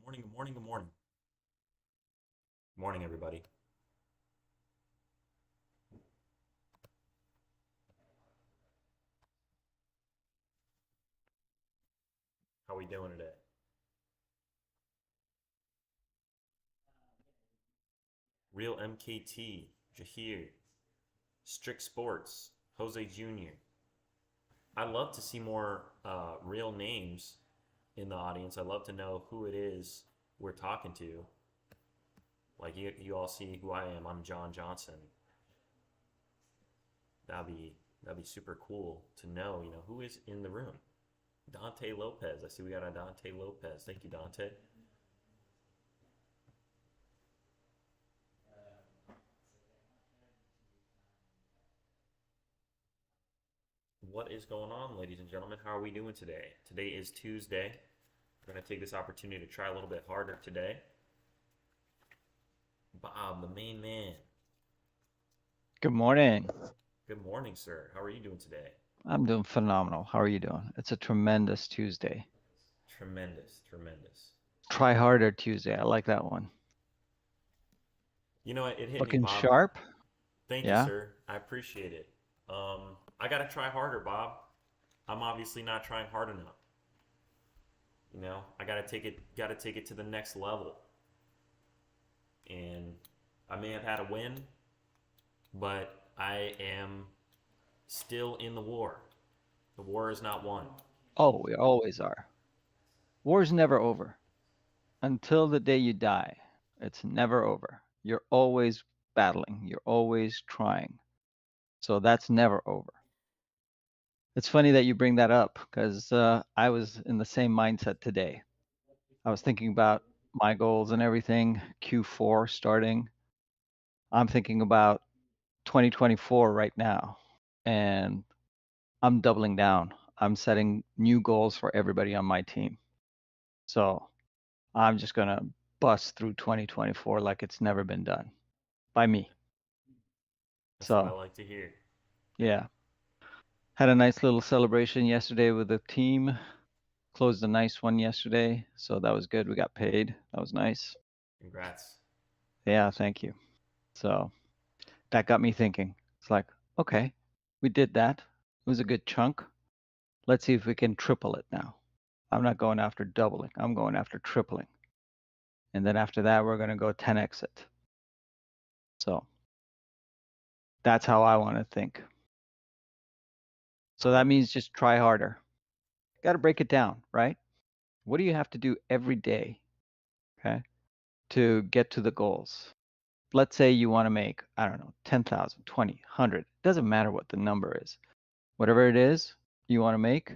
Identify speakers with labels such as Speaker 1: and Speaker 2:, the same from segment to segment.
Speaker 1: Morning, good morning, good morning. Morning, everybody. How we doing today? Real MKT, Jahir, Strict Sports, Jose Jr. I love to see more real names in the audience. I love to know who it is we're talking to. Like you all see who I am. I'm John Johnson. That'd be super cool to know. Who is in the room. Dante Lopez. I see we got a Dante Lopez. Thank you, Dante. What is going on, ladies and gentlemen? How are we doing today? Today is Tuesday. We're going to take this opportunity to try a little bit harder today. Bob, the main man.
Speaker 2: Good morning.
Speaker 1: Good morning, sir. How are you doing today?
Speaker 2: I'm doing phenomenal. How are you doing? It's a tremendous Tuesday.
Speaker 1: Tremendous, tremendous.
Speaker 2: Try harder Tuesday. I like that one.
Speaker 1: You know what? It hit me,
Speaker 2: Looking
Speaker 1: Bob.
Speaker 2: sharp?
Speaker 1: Thank you,
Speaker 2: Yeah.
Speaker 1: sir. I appreciate it. I got to try harder, Bob. I'm obviously not trying hard enough. I got to take it to the next level. And I may have had a win, but I am still in the war. The war is not won.
Speaker 2: Oh, we always are. War's never over. Until the day you die, it's never over. You're always battling. You're always trying. So that's never over. It's funny that you bring that up because I was in the same mindset today. I was thinking about my goals and everything, Q4 starting. I'm thinking about 2024 right now, and I'm doubling down. I'm setting new goals for everybody on my team. So I'm just going to bust through 2024 like it's never been done by me.
Speaker 1: That's what I
Speaker 2: So,
Speaker 1: like to hear.
Speaker 2: yeah, had a nice little celebration yesterday with the team. Closed a nice one yesterday. So that was good. We got paid. That was nice.
Speaker 1: Congrats.
Speaker 2: Yeah, thank you. So that got me thinking. It's like, okay, we did that. It was a good chunk. Let's see if we can triple it now. I'm not going after doubling. I'm going after tripling. And then after that, we're going to go 10x it. So that's how I want to think. So that means just try harder. Got to break it down, right? What do you have to do every day, okay, to get to the goals? Let's say you want to make, I don't know, 10,000, 20, 100. It doesn't matter what the number is. Whatever it is you want to make,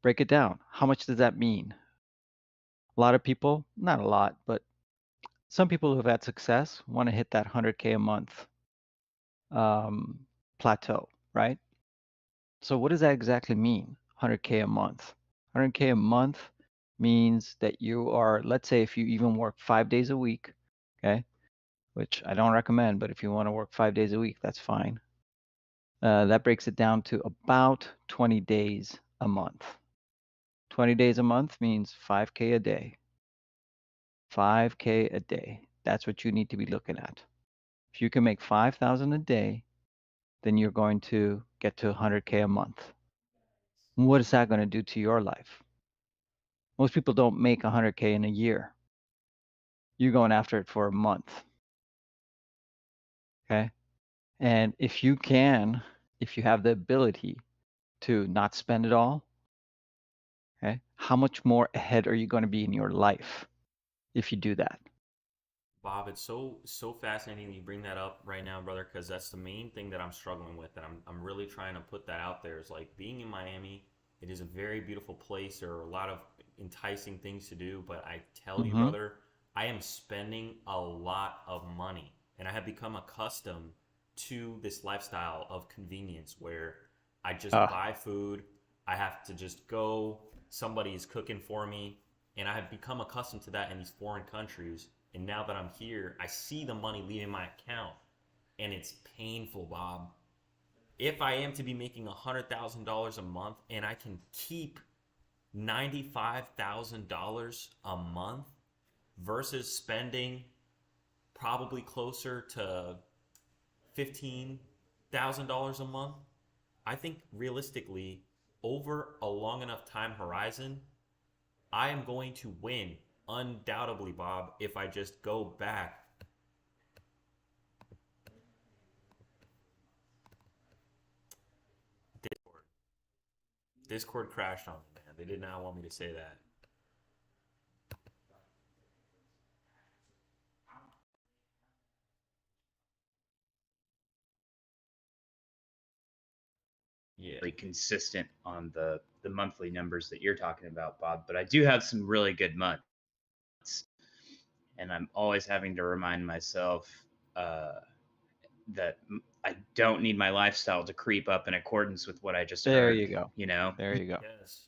Speaker 2: break it down. How much does that mean? A lot of people, not a lot, but some people who've had success want to hit that 100K a month um, plateau, right? So what does that exactly mean? 100K a month. 100K a month means that you are, let's say, if you even work 5 days a week, okay, which I don't recommend, but if you want to work 5 days a week, that's fine. That breaks it down to about 20 days a month. 20 days a month means 5K a day. 5K a day. That's what you need to be looking at. If you can make 5,000 a day, then you're going to get to 100K a month. What is that going to do to your life? Most people don't make 100K in a year. You're going after it for a month. Okay. And if you can, if you have the ability to not spend it all, okay, how much more ahead are you going to be in your life if you do that?
Speaker 1: Bob, it's so fascinating that you bring that up right now, brother, because that's the main thing that I'm struggling with, and I'm really trying to put that out there. Is like being in Miami. It is a very beautiful place. There are a lot of enticing things to do, but I tell you,
Speaker 2: Mm-hmm.
Speaker 1: brother, I am spending a lot of money, and I have become accustomed to this lifestyle of convenience where I just
Speaker 2: Uh,
Speaker 1: buy food. I have to just go. Somebody is cooking for me, and I have become accustomed to that in these foreign countries. And now that I'm here, I see the money leaving my account, and it's painful, Bob. If I am to be making $100,000 a month and I can keep $95,000 a month, versus spending probably closer to $15,000 a month. I think realistically, over a long enough time horizon, I am going to win undoubtedly, Bob, if I just go back. Discord. Discord crashed on me, man. They did not want me to say that. Yeah.
Speaker 3: Really consistent on the monthly numbers that you're talking about, Bob. But I do have some really good months, and I'm always having to remind myself uh, that I don't need my lifestyle to creep up in accordance with what I just
Speaker 2: There
Speaker 3: earned.
Speaker 2: you go.
Speaker 3: You know.
Speaker 2: There you go.
Speaker 1: Yes.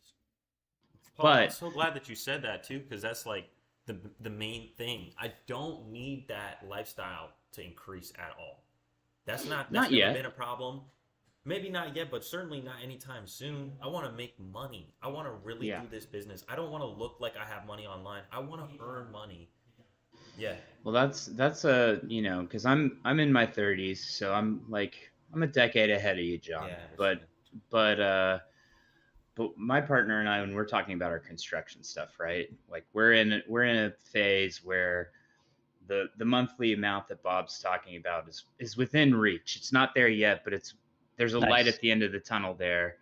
Speaker 1: Paul, I'm
Speaker 3: But
Speaker 1: so glad that you said that too, because that's like the main thing. I don't need that lifestyle to increase at all. That's
Speaker 3: not
Speaker 1: never
Speaker 3: yet.
Speaker 1: been a problem. Maybe not yet, but certainly not anytime soon. I want to make money. I want to really
Speaker 3: Yeah.
Speaker 1: do this business. I don't want to look like I have money online. I want to earn money. Yeah.
Speaker 3: Well, that's a because I'm in my 30s, so I'm a decade ahead of you, John.
Speaker 1: Yeah, I
Speaker 3: But
Speaker 1: understand.
Speaker 3: but uh, but my partner and I, when we're talking about our construction stuff, right? Like we're in a phase where the monthly amount that Bob's talking about is within reach. It's not there yet, but there's a light
Speaker 2: Nice.
Speaker 3: at the end of the tunnel there,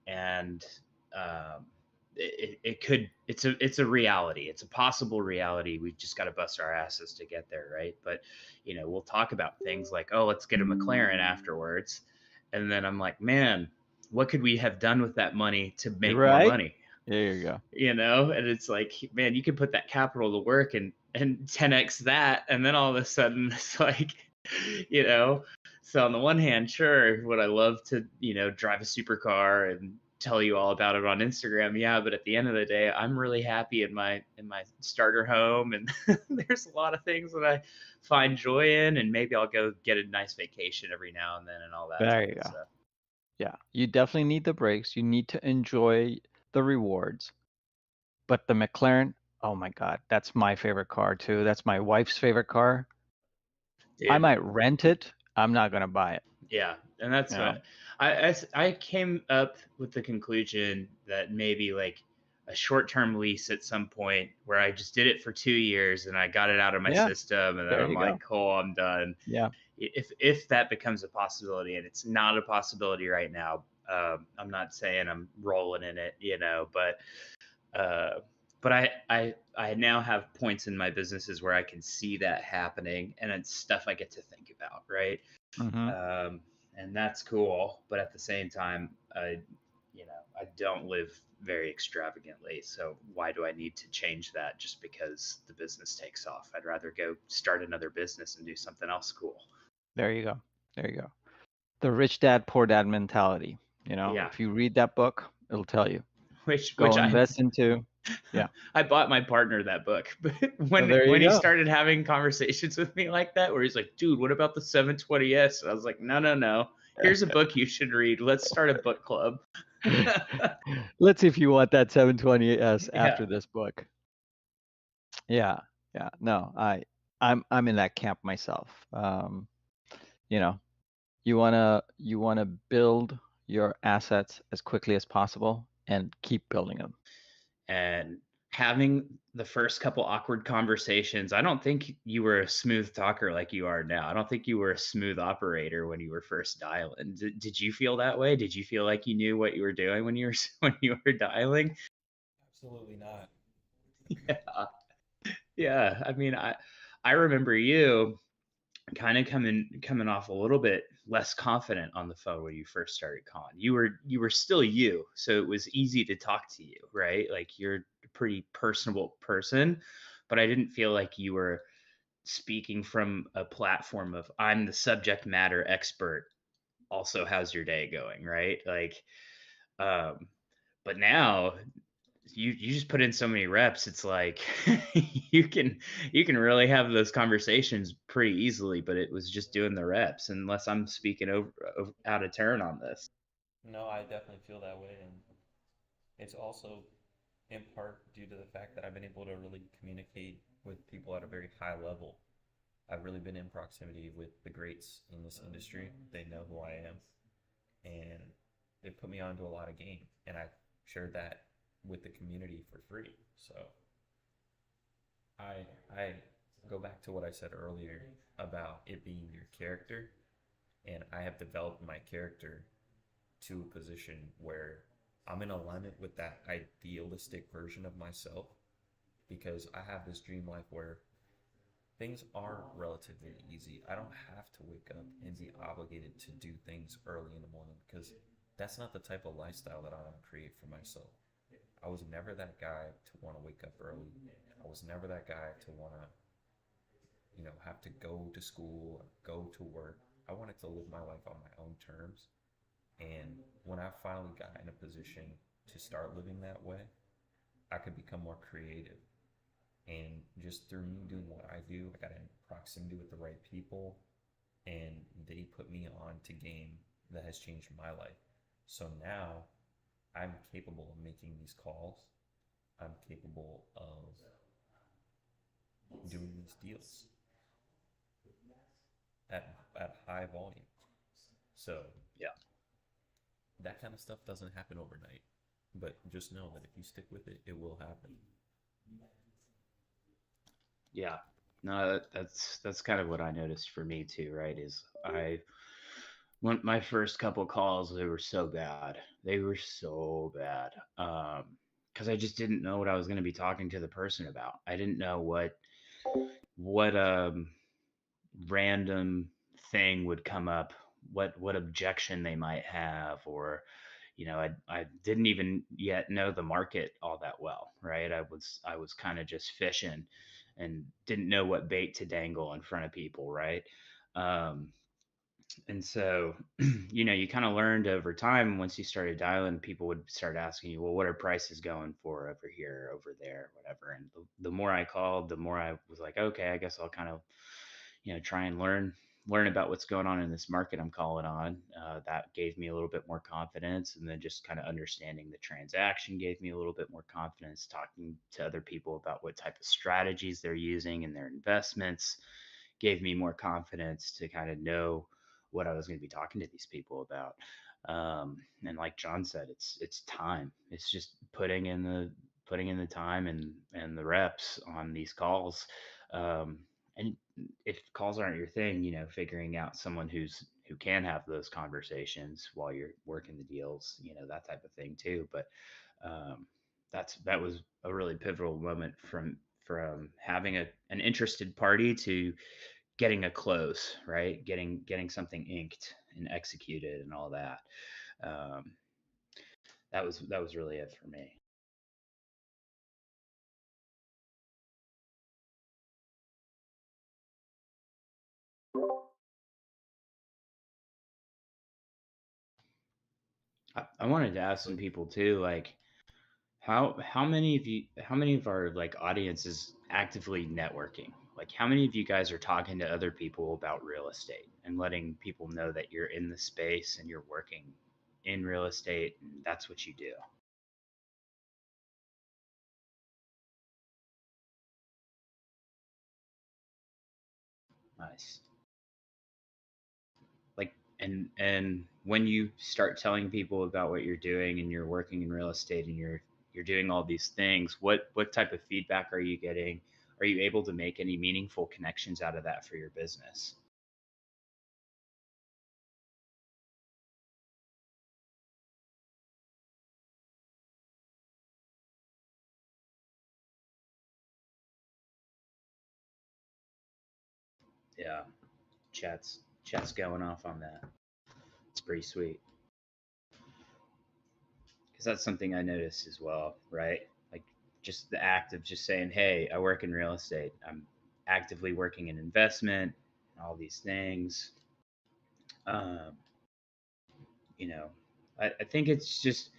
Speaker 3: and um, it could it's a reality. It's a possible reality. We've just got to bust our asses to get there, right? But we'll talk about things like, oh, let's get a McLaren afterwards, and then I'm like, man, what could we have done with that money to make more
Speaker 2: Right?
Speaker 3: money?
Speaker 2: There you go.
Speaker 3: And it's like, man, you can put that capital to work and 10x that, and then all of a sudden it's like, you know so on the one hand, sure, would I love to drive a supercar and tell you all about it on Instagram? Yeah, but at the end of the day, I'm really happy in my starter home, and there's a lot of things that I find joy in, and maybe I'll go get a nice vacation every now and then and all that
Speaker 2: There
Speaker 3: stuff.
Speaker 2: you go.
Speaker 3: So
Speaker 2: Yeah. You definitely need the breaks. You need to enjoy the rewards. But the McLaren, oh my God, that's my favorite car too. That's my wife's favorite car. I
Speaker 3: dude,
Speaker 2: might rent it. I'm not gonna buy it.
Speaker 3: yeah, and that's
Speaker 2: You know?
Speaker 3: what I came up with the conclusion that maybe like a short-term lease at some point where I just did it for 2 years and I got it out of my
Speaker 2: Yeah.
Speaker 3: system, and then
Speaker 2: There
Speaker 3: I'm
Speaker 2: you go.
Speaker 3: like, cool, I'm done.
Speaker 2: Yeah.
Speaker 3: If that becomes a possibility, and it's not a possibility right now, I'm not saying I'm rolling in it, uh, but I now have points in my businesses where I can see that happening, and it's stuff I get to think about, right?
Speaker 2: Mm-hmm.
Speaker 3: um, and that's cool. But at the same time, I don't live very extravagantly. So why do I need to change that just because the business takes off? I'd rather go start another business and do something else cool.
Speaker 2: There you go. There you go. The rich dad, poor dad mentality.
Speaker 3: Yeah,
Speaker 2: If you read that book, it'll tell you.
Speaker 3: which
Speaker 2: Go
Speaker 3: I
Speaker 2: invest into. Yeah.
Speaker 3: I bought my partner that book, but
Speaker 2: So there you
Speaker 3: when he
Speaker 2: go.
Speaker 3: started having conversations with me like that, where he's like, "Dude, what about the 720S?" And I was like, "No, no, no. Here's a book you should read. Let's start a book club."
Speaker 2: Let's see if you want that 720S
Speaker 3: Yeah.
Speaker 2: after this book. Yeah. Yeah. No, I'm in that camp myself. You know, you wanna build your assets as quickly as possible and keep building them.
Speaker 3: And having the first couple awkward conversations, I don't think you were a smooth talker like you are now. I don't think you were a smooth operator when you were first dialing. Did you feel that way? Did you feel like you knew what you were doing when you were when you were dialing?
Speaker 1: Absolutely not.
Speaker 3: Yeah. Yeah. I mean, I remember you kind of coming off a little bit less confident on the phone when you first started calling. You were still you, so it was easy to talk to you, right? Like you're a pretty personable person, but I didn't feel like you were speaking from a platform of I'm the subject matter expert. Also, how's your day going, right? Like, um, but now you just put in so many reps, it's like you can really have those conversations pretty easily, but it was just doing the reps, unless I'm speaking over out of turn on this.
Speaker 1: No, I definitely feel that way, and it's also in part due to the fact that I've been able to really communicate with people at a very high level. I've really been in proximity with the greats in this industry. They know who I am, and they put me onto a lot of game, and I shared that with the community for free. So I go back to what I said earlier about it being your character, and I have developed my character to a position where I'm in alignment with that idealistic version of myself, because I have this dream life where things are relatively easy. I don't have to wake up and be obligated to do things early in the morning, because that's not the type of lifestyle that I want to create for myself. I was never that guy to want to wake up early. I was never that guy to want to, have to go to school or go to work. I wanted to live my life on my own terms. And when I finally got in a position to start living that way, I could become more creative. And just through me doing what I do, I got in proximity with the right people, and they put me on to game that has changed my life. So now I'm capable of making these calls. I'm capable of doing these deals at high volume. So
Speaker 3: Yeah.
Speaker 1: that kind of stuff doesn't happen overnight. But just know that if you stick with it, it will happen.
Speaker 3: Yeah. No, that's kind of what I noticed for me too, right? Is when my first couple calls, they were so bad. They were so bad. Because I just didn't know what I was going to be talking to the person about. I didn't know what random thing would come up, what objection they might have, or I didn't even yet know the market all that well, right? I was kind of just fishing and didn't know what bait to dangle in front of people, right? Um, and so, you kind of learned over time. Once you started dialing, people would start asking you, well, what are prices going for over here, over there, whatever. And the more I called, the more I was like, okay, I guess I'll kind of, try and learn about what's going on in this market I'm calling on. That gave me a little bit more confidence. And then just kind of understanding the transaction gave me a little bit more confidence. Talking to other people about what type of strategies they're using in their investments gave me more confidence to kind of know what I was going to be talking to these people about. And like John said, it's time. It's just putting in the time and the reps on these calls. And if calls aren't your thing, figuring out someone who can have those conversations while you're working the deals, that type of thing too. But um, that was a really pivotal moment from having an interested party to getting a close, right? Getting something inked and executed and all that. Um, that was really it for me. I wanted to ask some people too, like how many of our like audience is actively networking? Like how many of you guys are talking to other people about real estate and letting people know that you're in the space and you're working in real estate and that's what you do? Nice. Like and when you start telling people about what you're doing and you're working in real estate and you're doing all these things, what type of feedback are you getting? Are you able to make any meaningful connections out of that for your business? Yeah, chat's going off on that. It's pretty sweet because that's something I noticed as well, right? Like just the act of just saying, "Hey, I work in real estate. I'm actively working in investment, and all these things." Um, you know, I think it's just,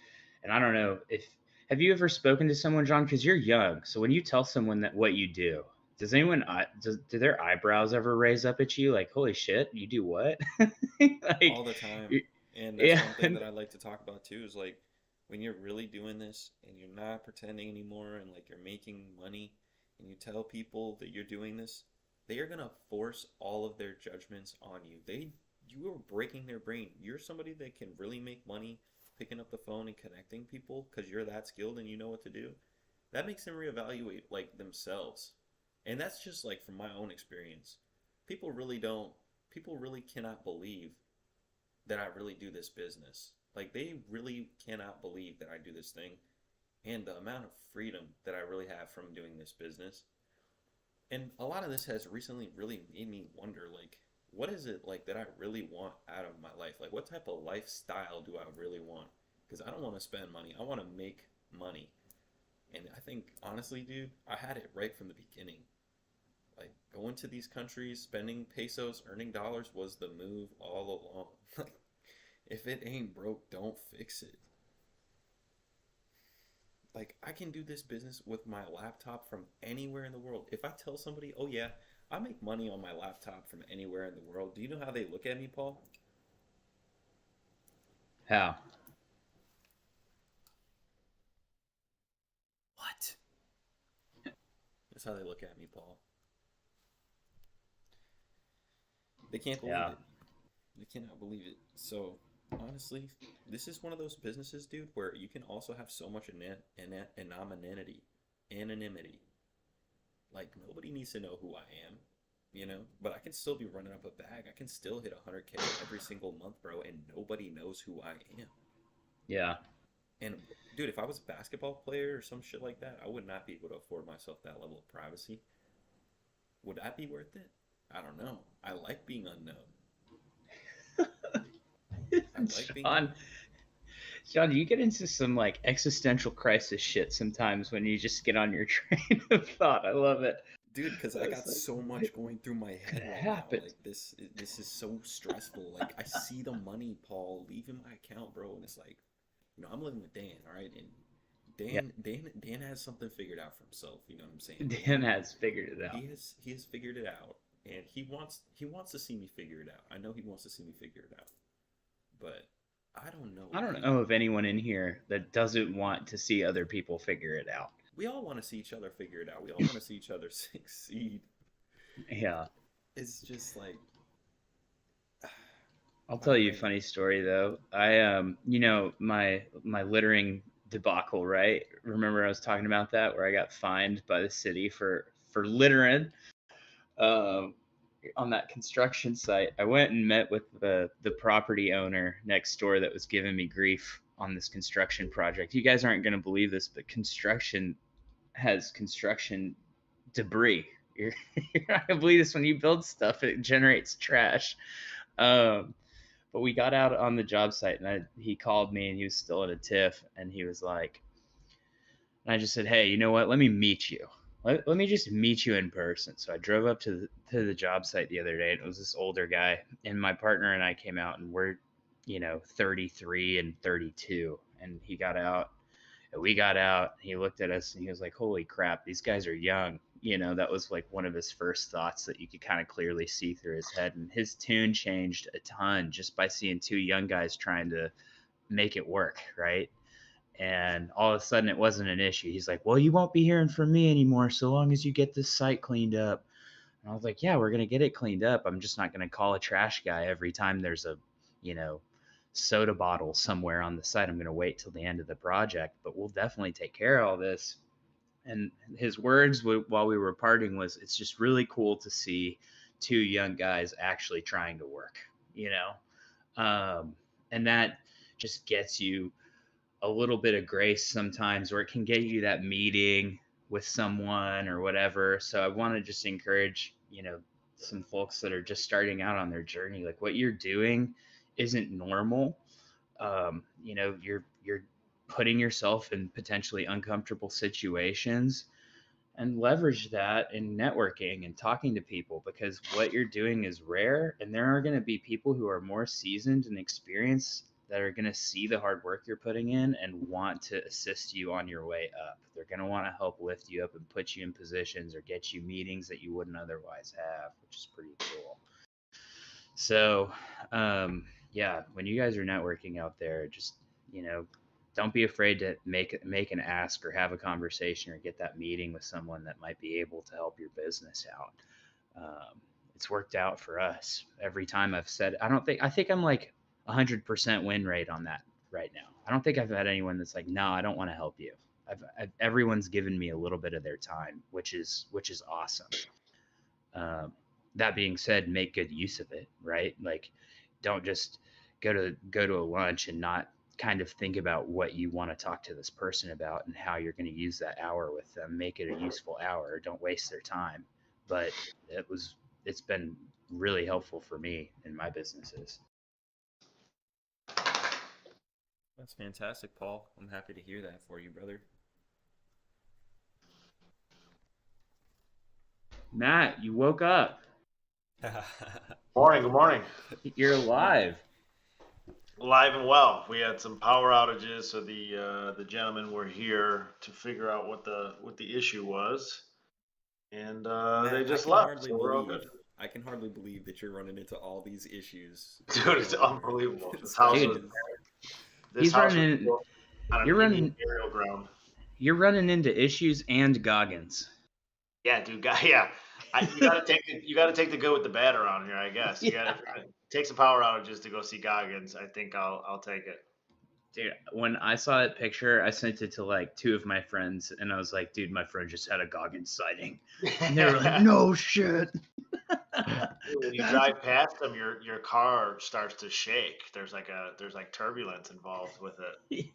Speaker 3: and I don't know if have you ever spoken to someone, John? Because you're young, so when you tell someone that what you do, does anyone do their eyebrows ever raise up at you like, "Holy shit, you do what?" Like,
Speaker 1: All the time.
Speaker 3: y-
Speaker 1: And that's
Speaker 3: yeah,
Speaker 1: one thing that I like to talk about too, is like when you're really doing this and you're not pretending anymore, and like you're making money and you tell people that you're doing this, they are gonna force all of their judgments on you. You are breaking their brain. You're somebody that can really make money picking up the phone and connecting people because you're that skilled and you know what to do. That makes them reevaluate like themselves. And that's just like from my own experience. People really don't people really cannot believe that I really do this business. Like they really cannot believe that I do this thing and the amount of freedom that I really have from doing this business. And a lot of this has recently really made me wonder like what is it like that I really want out of my life? Like what type of lifestyle do I really want? Because I don't want to spend money. I want to make money. And I think honestly, dude, I had it right from the beginning. Like going to these countries, spending pesos, earning dollars was the move all along. Like if it ain't broke, don't fix it. Like I can do this business with my laptop from anywhere in the world. If I tell somebody, "Oh yeah, I make money on my laptop from anywhere in the world," do you know how they look at me, Paul?
Speaker 3: How?
Speaker 1: What? That's how they look at me, Paul. They can't believe
Speaker 3: Yeah.
Speaker 1: it. They cannot believe it. So honestly, this is one of those businesses, dude, where you can also have so much anonymity. Like nobody needs to know who I am, you know. But I can still be running up a bag. I can still hit 100K every single month, bro, and nobody knows who I am.
Speaker 3: Yeah.
Speaker 1: And dude, if I was a basketball player or some shit like that, I would not be able to afford myself that level of privacy. Would that be worth it? I don't know. I like being unknown. I like being
Speaker 3: John, John, you get into some like existential crisis shit sometimes when you just get on your train of thought. I love it.
Speaker 1: dude, because I
Speaker 3: It's
Speaker 1: got
Speaker 3: like,
Speaker 1: so
Speaker 3: what
Speaker 1: much going through my
Speaker 3: could
Speaker 1: head
Speaker 3: have
Speaker 1: right now.
Speaker 3: happened?
Speaker 1: Like this is so stressful. Like I see the money, Paul, leaving my account, bro, and it's like, I'm living with Dan, all right, and
Speaker 3: Yeah,
Speaker 1: Dan has something figured out for himself. You know what I'm saying?
Speaker 3: Dan has figured it out.
Speaker 1: He has figured it out, and he wants to see me figure it out. I know he wants to see me figure it out, but I don't know
Speaker 3: I
Speaker 1: if
Speaker 3: don't
Speaker 1: he.
Speaker 3: know of anyone in here that doesn't want to see other people figure it out.
Speaker 1: We all want to see each other figure it out. We all want to see each other succeed.
Speaker 3: Yeah.
Speaker 1: It's just like
Speaker 3: I'll
Speaker 1: I
Speaker 3: tell
Speaker 1: don't
Speaker 3: you a
Speaker 1: know, man.
Speaker 3: funny story though. My littering debacle, right? Remember I was talking about that where I got fined by the city for littering um, on that construction site. I went and met with the property owner next door that was giving me grief on this construction project. You guys aren't going to believe this, but construction has construction debris. You're not going to believe this when you build stuff, it generates trash. Um, but we got out on the job site and he called me and he was still at a tiff and he was like, and I just said, hey, you know what? Let me meet you. Let me just meet you in person. So I drove up to the job site the other day and it was this older guy and my partner and I came out and we're, 33 and 32 and he got out and we got out. He looked at us and he was like, holy crap, these guys are young. That was like one of his first thoughts that you could kind of clearly see through his head. And his tune changed a ton just by seeing two young guys trying to make it work, right? And all of a sudden it wasn't an issue. He's like, well, you won't be hearing from me anymore so long as you get this site cleaned up. And I was like, yeah, we're going to get it cleaned up. I'm just not going to call a trash guy every time there's a, you know, soda bottle somewhere on the site. I'm going to wait till the end of the project, but we'll definitely take care of all this. And his words while we were parting was, it's just really cool to see two young guys actually trying to work, you know? And that just gets you a little bit of grace sometimes, or it can get you that meeting with someone or whatever. So I want to just encourage, some folks that are just starting out on their journey, like what you're doing isn't normal. You're putting yourself in potentially uncomfortable situations and leverage that in networking and talking to people because what you're doing is rare and there are going to be people who are more seasoned and experienced that are going to see the hard work you're putting in and want to assist you on your way up. They're going to want to help lift you up and put you in positions or get you meetings that you wouldn't otherwise have, which is pretty cool. So, yeah, when you guys are networking out there, just, don't be afraid to make an ask or have a conversation or get that meeting with someone that might be able to help your business out. It's worked out for us every time I've said. I think I'm like 100% win rate on that right now. I don't think I've had anyone that's like, no, I don't want to help you. Everyone's given me a little bit of their time, which is awesome. That being said, make good use of it, right? Like, don't just go to a lunch and not kind of think about what you want to talk to this person about and how you're going to use that hour with them. Make it a useful hour. Don't waste their time. But it's been really helpful for me in my businesses.
Speaker 1: That's fantastic, Paul. I'm happy to hear that for you, brother.
Speaker 3: Matt, you woke up.
Speaker 4: Good morning.
Speaker 3: You're alive.
Speaker 4: Live and well. We had some power outages, so the gentlemen were here to figure out what the issue was, and they just left. So we're all good.
Speaker 1: I can hardly believe that you're running into all these issues.
Speaker 4: Dude, it's unbelievable. This house
Speaker 3: You're running
Speaker 4: aerial ground.
Speaker 3: You're running into issues and Goggins.
Speaker 4: Yeah, dude. Yeah. You gotta take the good with the bad around here, I guess. You gotta take some power outages to go see Goggins. I think I'll take it.
Speaker 3: Dude, when I saw that picture, I sent it to like 2 of my friends, and I was like, "Dude, my friend just had a Goggins sighting." And they were like, "No shit."
Speaker 4: When you drive past them, your car starts to shake. There's like turbulence involved with it. Yeah.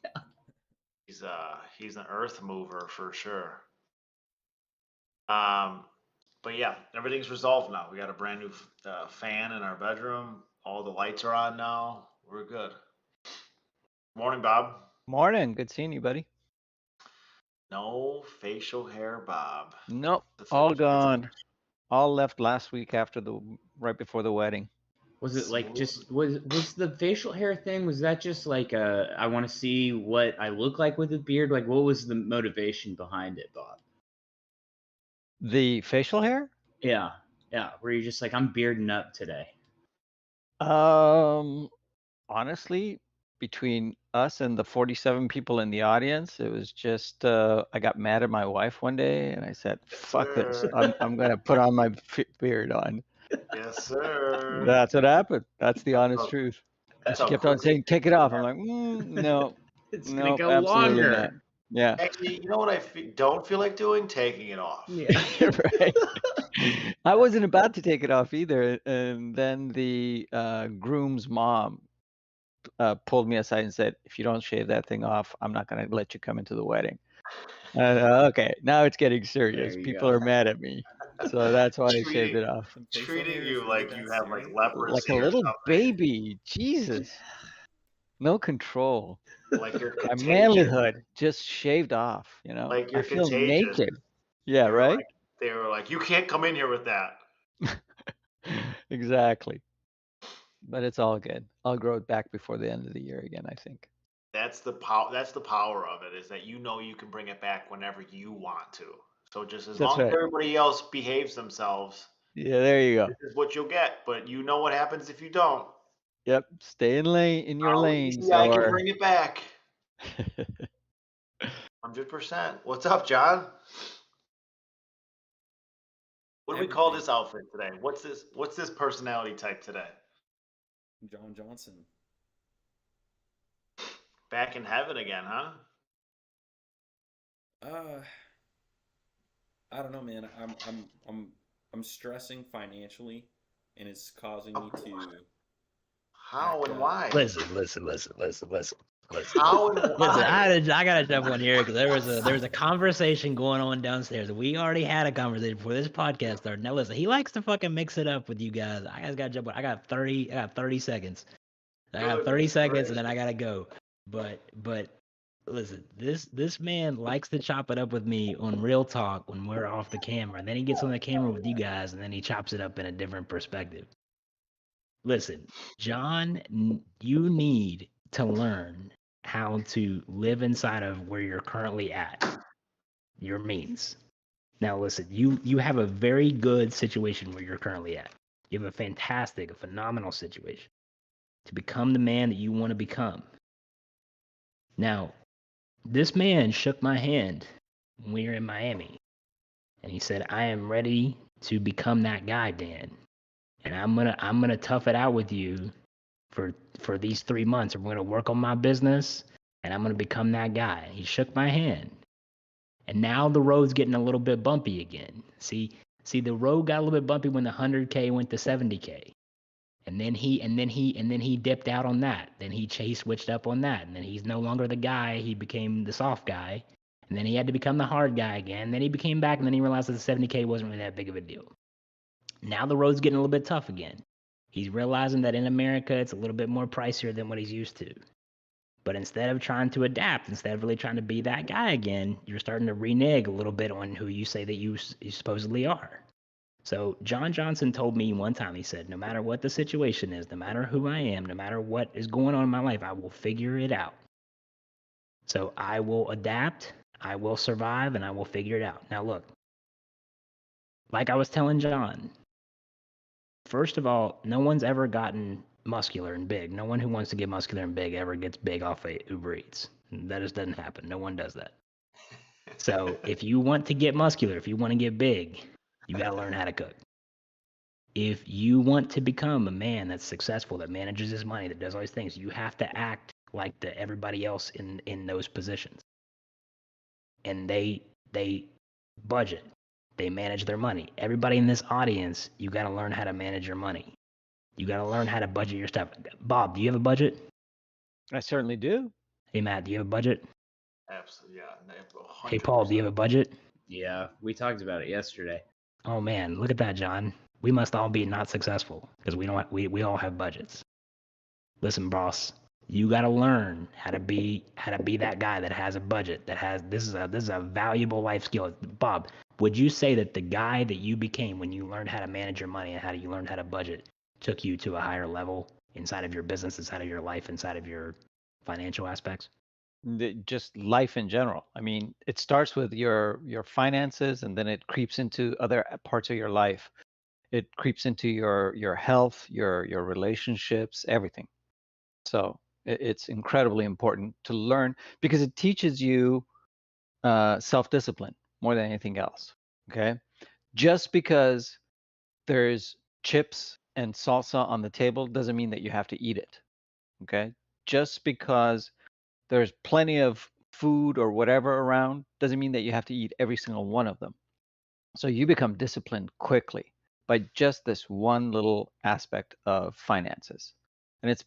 Speaker 4: He's an earth mover for sure. But yeah, everything's resolved now. We got a brand new fan in our bedroom. All the lights are on now. We're good. Morning, Bob.
Speaker 2: Morning. Good seeing you, buddy.
Speaker 4: No facial hair, Bob.
Speaker 2: Nope. All gone. All left last week right before the wedding.
Speaker 3: Was it like was the facial hair thing? Was that just like I want to see what I look like with a beard? Like, what was the motivation behind it, Bob?
Speaker 2: The facial hair?
Speaker 3: Yeah. Where you're just like, I'm bearding up today.
Speaker 2: Honestly, between us and the 47 people in the audience, it was just I got mad at my wife one day, and I said, "Fuck this! I'm gonna put on my beard on."
Speaker 4: Yes, sir.
Speaker 2: That's what happened. That's the honest truth. She kept on saying, "Take it off." I'm like, no,
Speaker 3: It's
Speaker 2: no,
Speaker 3: gonna go
Speaker 2: absolutely
Speaker 3: longer.
Speaker 2: not. Yeah.
Speaker 4: Actually, you know what don't feel like doing? Taking it off.
Speaker 3: Yeah.
Speaker 2: Right. I wasn't about to take it off either, and then the groom's mom pulled me aside and said, "If you don't shave that thing off, I'm not going to let you come into the wedding." Okay, now it's getting serious. People are mad at me, so that's why I shaved it off.
Speaker 4: Treating you like you have like leprosy,
Speaker 2: like a little baby. Jesus, no control.
Speaker 4: Like you're
Speaker 2: my manlyhood just shaved off.
Speaker 4: Like you're
Speaker 2: I feel
Speaker 4: contagious.
Speaker 2: naked. Yeah, right.
Speaker 4: They were like, you can't come in here with that.
Speaker 2: Exactly. But it's all good. I'll grow it back before the end of the year again, I think.
Speaker 4: That's the power of it, is that you can bring it back whenever you want to. So just as long as everybody else behaves themselves.
Speaker 2: Yeah, there you go.
Speaker 4: This is what you'll get, but you know what happens if you don't.
Speaker 2: Yep, stay in your lane.
Speaker 4: Yeah, I can bring it back. 100%. What's up, John? What do we call this outfit today? What's this personality type today?
Speaker 1: John Johnson.
Speaker 4: Back in heaven again, huh?
Speaker 1: I don't know, man. I'm stressing financially, and it's causing me to.
Speaker 4: How and why?
Speaker 5: Listen.
Speaker 4: How and why?
Speaker 5: Listen, I gotta jump on here because there was a conversation going on downstairs. We already had a conversation before this podcast started. Now listen, he likes to fucking mix it up with you guys. I guys gotta jump on. I got 30 seconds. I got 30 seconds and then I gotta go. But listen, this man likes to chop it up with me on Real Talk when we're off the camera, and then he gets on the camera with you guys, and then he chops it up in a different perspective. Listen, John, you need to learn how to live inside of where you're currently at, your means. Now, listen, you have a very good situation where you're currently at. You have a phenomenal situation to become the man that you want to become. Now, This man shook my hand when we were in Miami, and he said, "I am ready to become that guy, Dan, and I'm gonna tough it out with you for these 3 months. I'm gonna work on my business, and I'm gonna become that guy." He shook my hand, and now the road's getting a little bit bumpy again. See, the road got a little bit bumpy when the 100K went to 70K. And then he dipped out on that. Then he switched up on that. And then he's no longer the guy. He became the soft guy. And then he had to become the hard guy again. Then he became back, and then he realized that the 70K wasn't really that big of a deal. Now the road's getting a little bit tough again. He's realizing that in America, it's a little bit more pricier than what he's used to. But instead of trying to adapt, instead of really trying to be that guy again, you're starting to renege a little bit on who you say that you supposedly are. So John Johnson told me one time, he said, no matter what the situation is, no matter who I am, no matter what is going on in my life, I will figure it out. So I will adapt, I will survive, and I will figure it out. Now look, like I was telling John, first of all, no one's ever gotten muscular and big. No one who wants to get muscular and big ever gets big off of Uber Eats. That just doesn't happen. No one does that. So if you want to get muscular, if you want to get big, you got to learn how to cook. If you want to become a man that's successful, that manages his money, that does all these things, you have to act like everybody else in those positions. And they budget. They manage their money. Everybody in this audience, you got to learn how to manage your money. You got to learn how to budget your stuff. Bob, do you have a budget?
Speaker 2: I certainly do.
Speaker 5: Hey, Matt, do you have a budget?
Speaker 4: Absolutely, yeah. 100%.
Speaker 5: Hey, Paul, do you have a budget?
Speaker 3: Yeah, we talked about it yesterday.
Speaker 5: Oh man, look at that, John. We must all be not successful because we all have budgets. Listen, boss, you got to learn how to be that guy that has a budget, that has this is a valuable life skill. Bob, would you say that the guy that you became when you learned how to manage your money and how you learned how to budget took you to a higher level inside of your business, inside of your life, inside of your financial aspects?
Speaker 2: Just life in general. I mean, it starts with your finances, and then it creeps into other parts of your life. It creeps into your health, your relationships, everything. So it's incredibly important to learn because it teaches you self-discipline more than anything else. Okay, just because there's chips and salsa on the table doesn't mean that you have to eat it. Okay, just because there's plenty of food or whatever around doesn't mean that you have to eat every single one of them. So you become disciplined quickly by just this one little aspect of finances. And it's,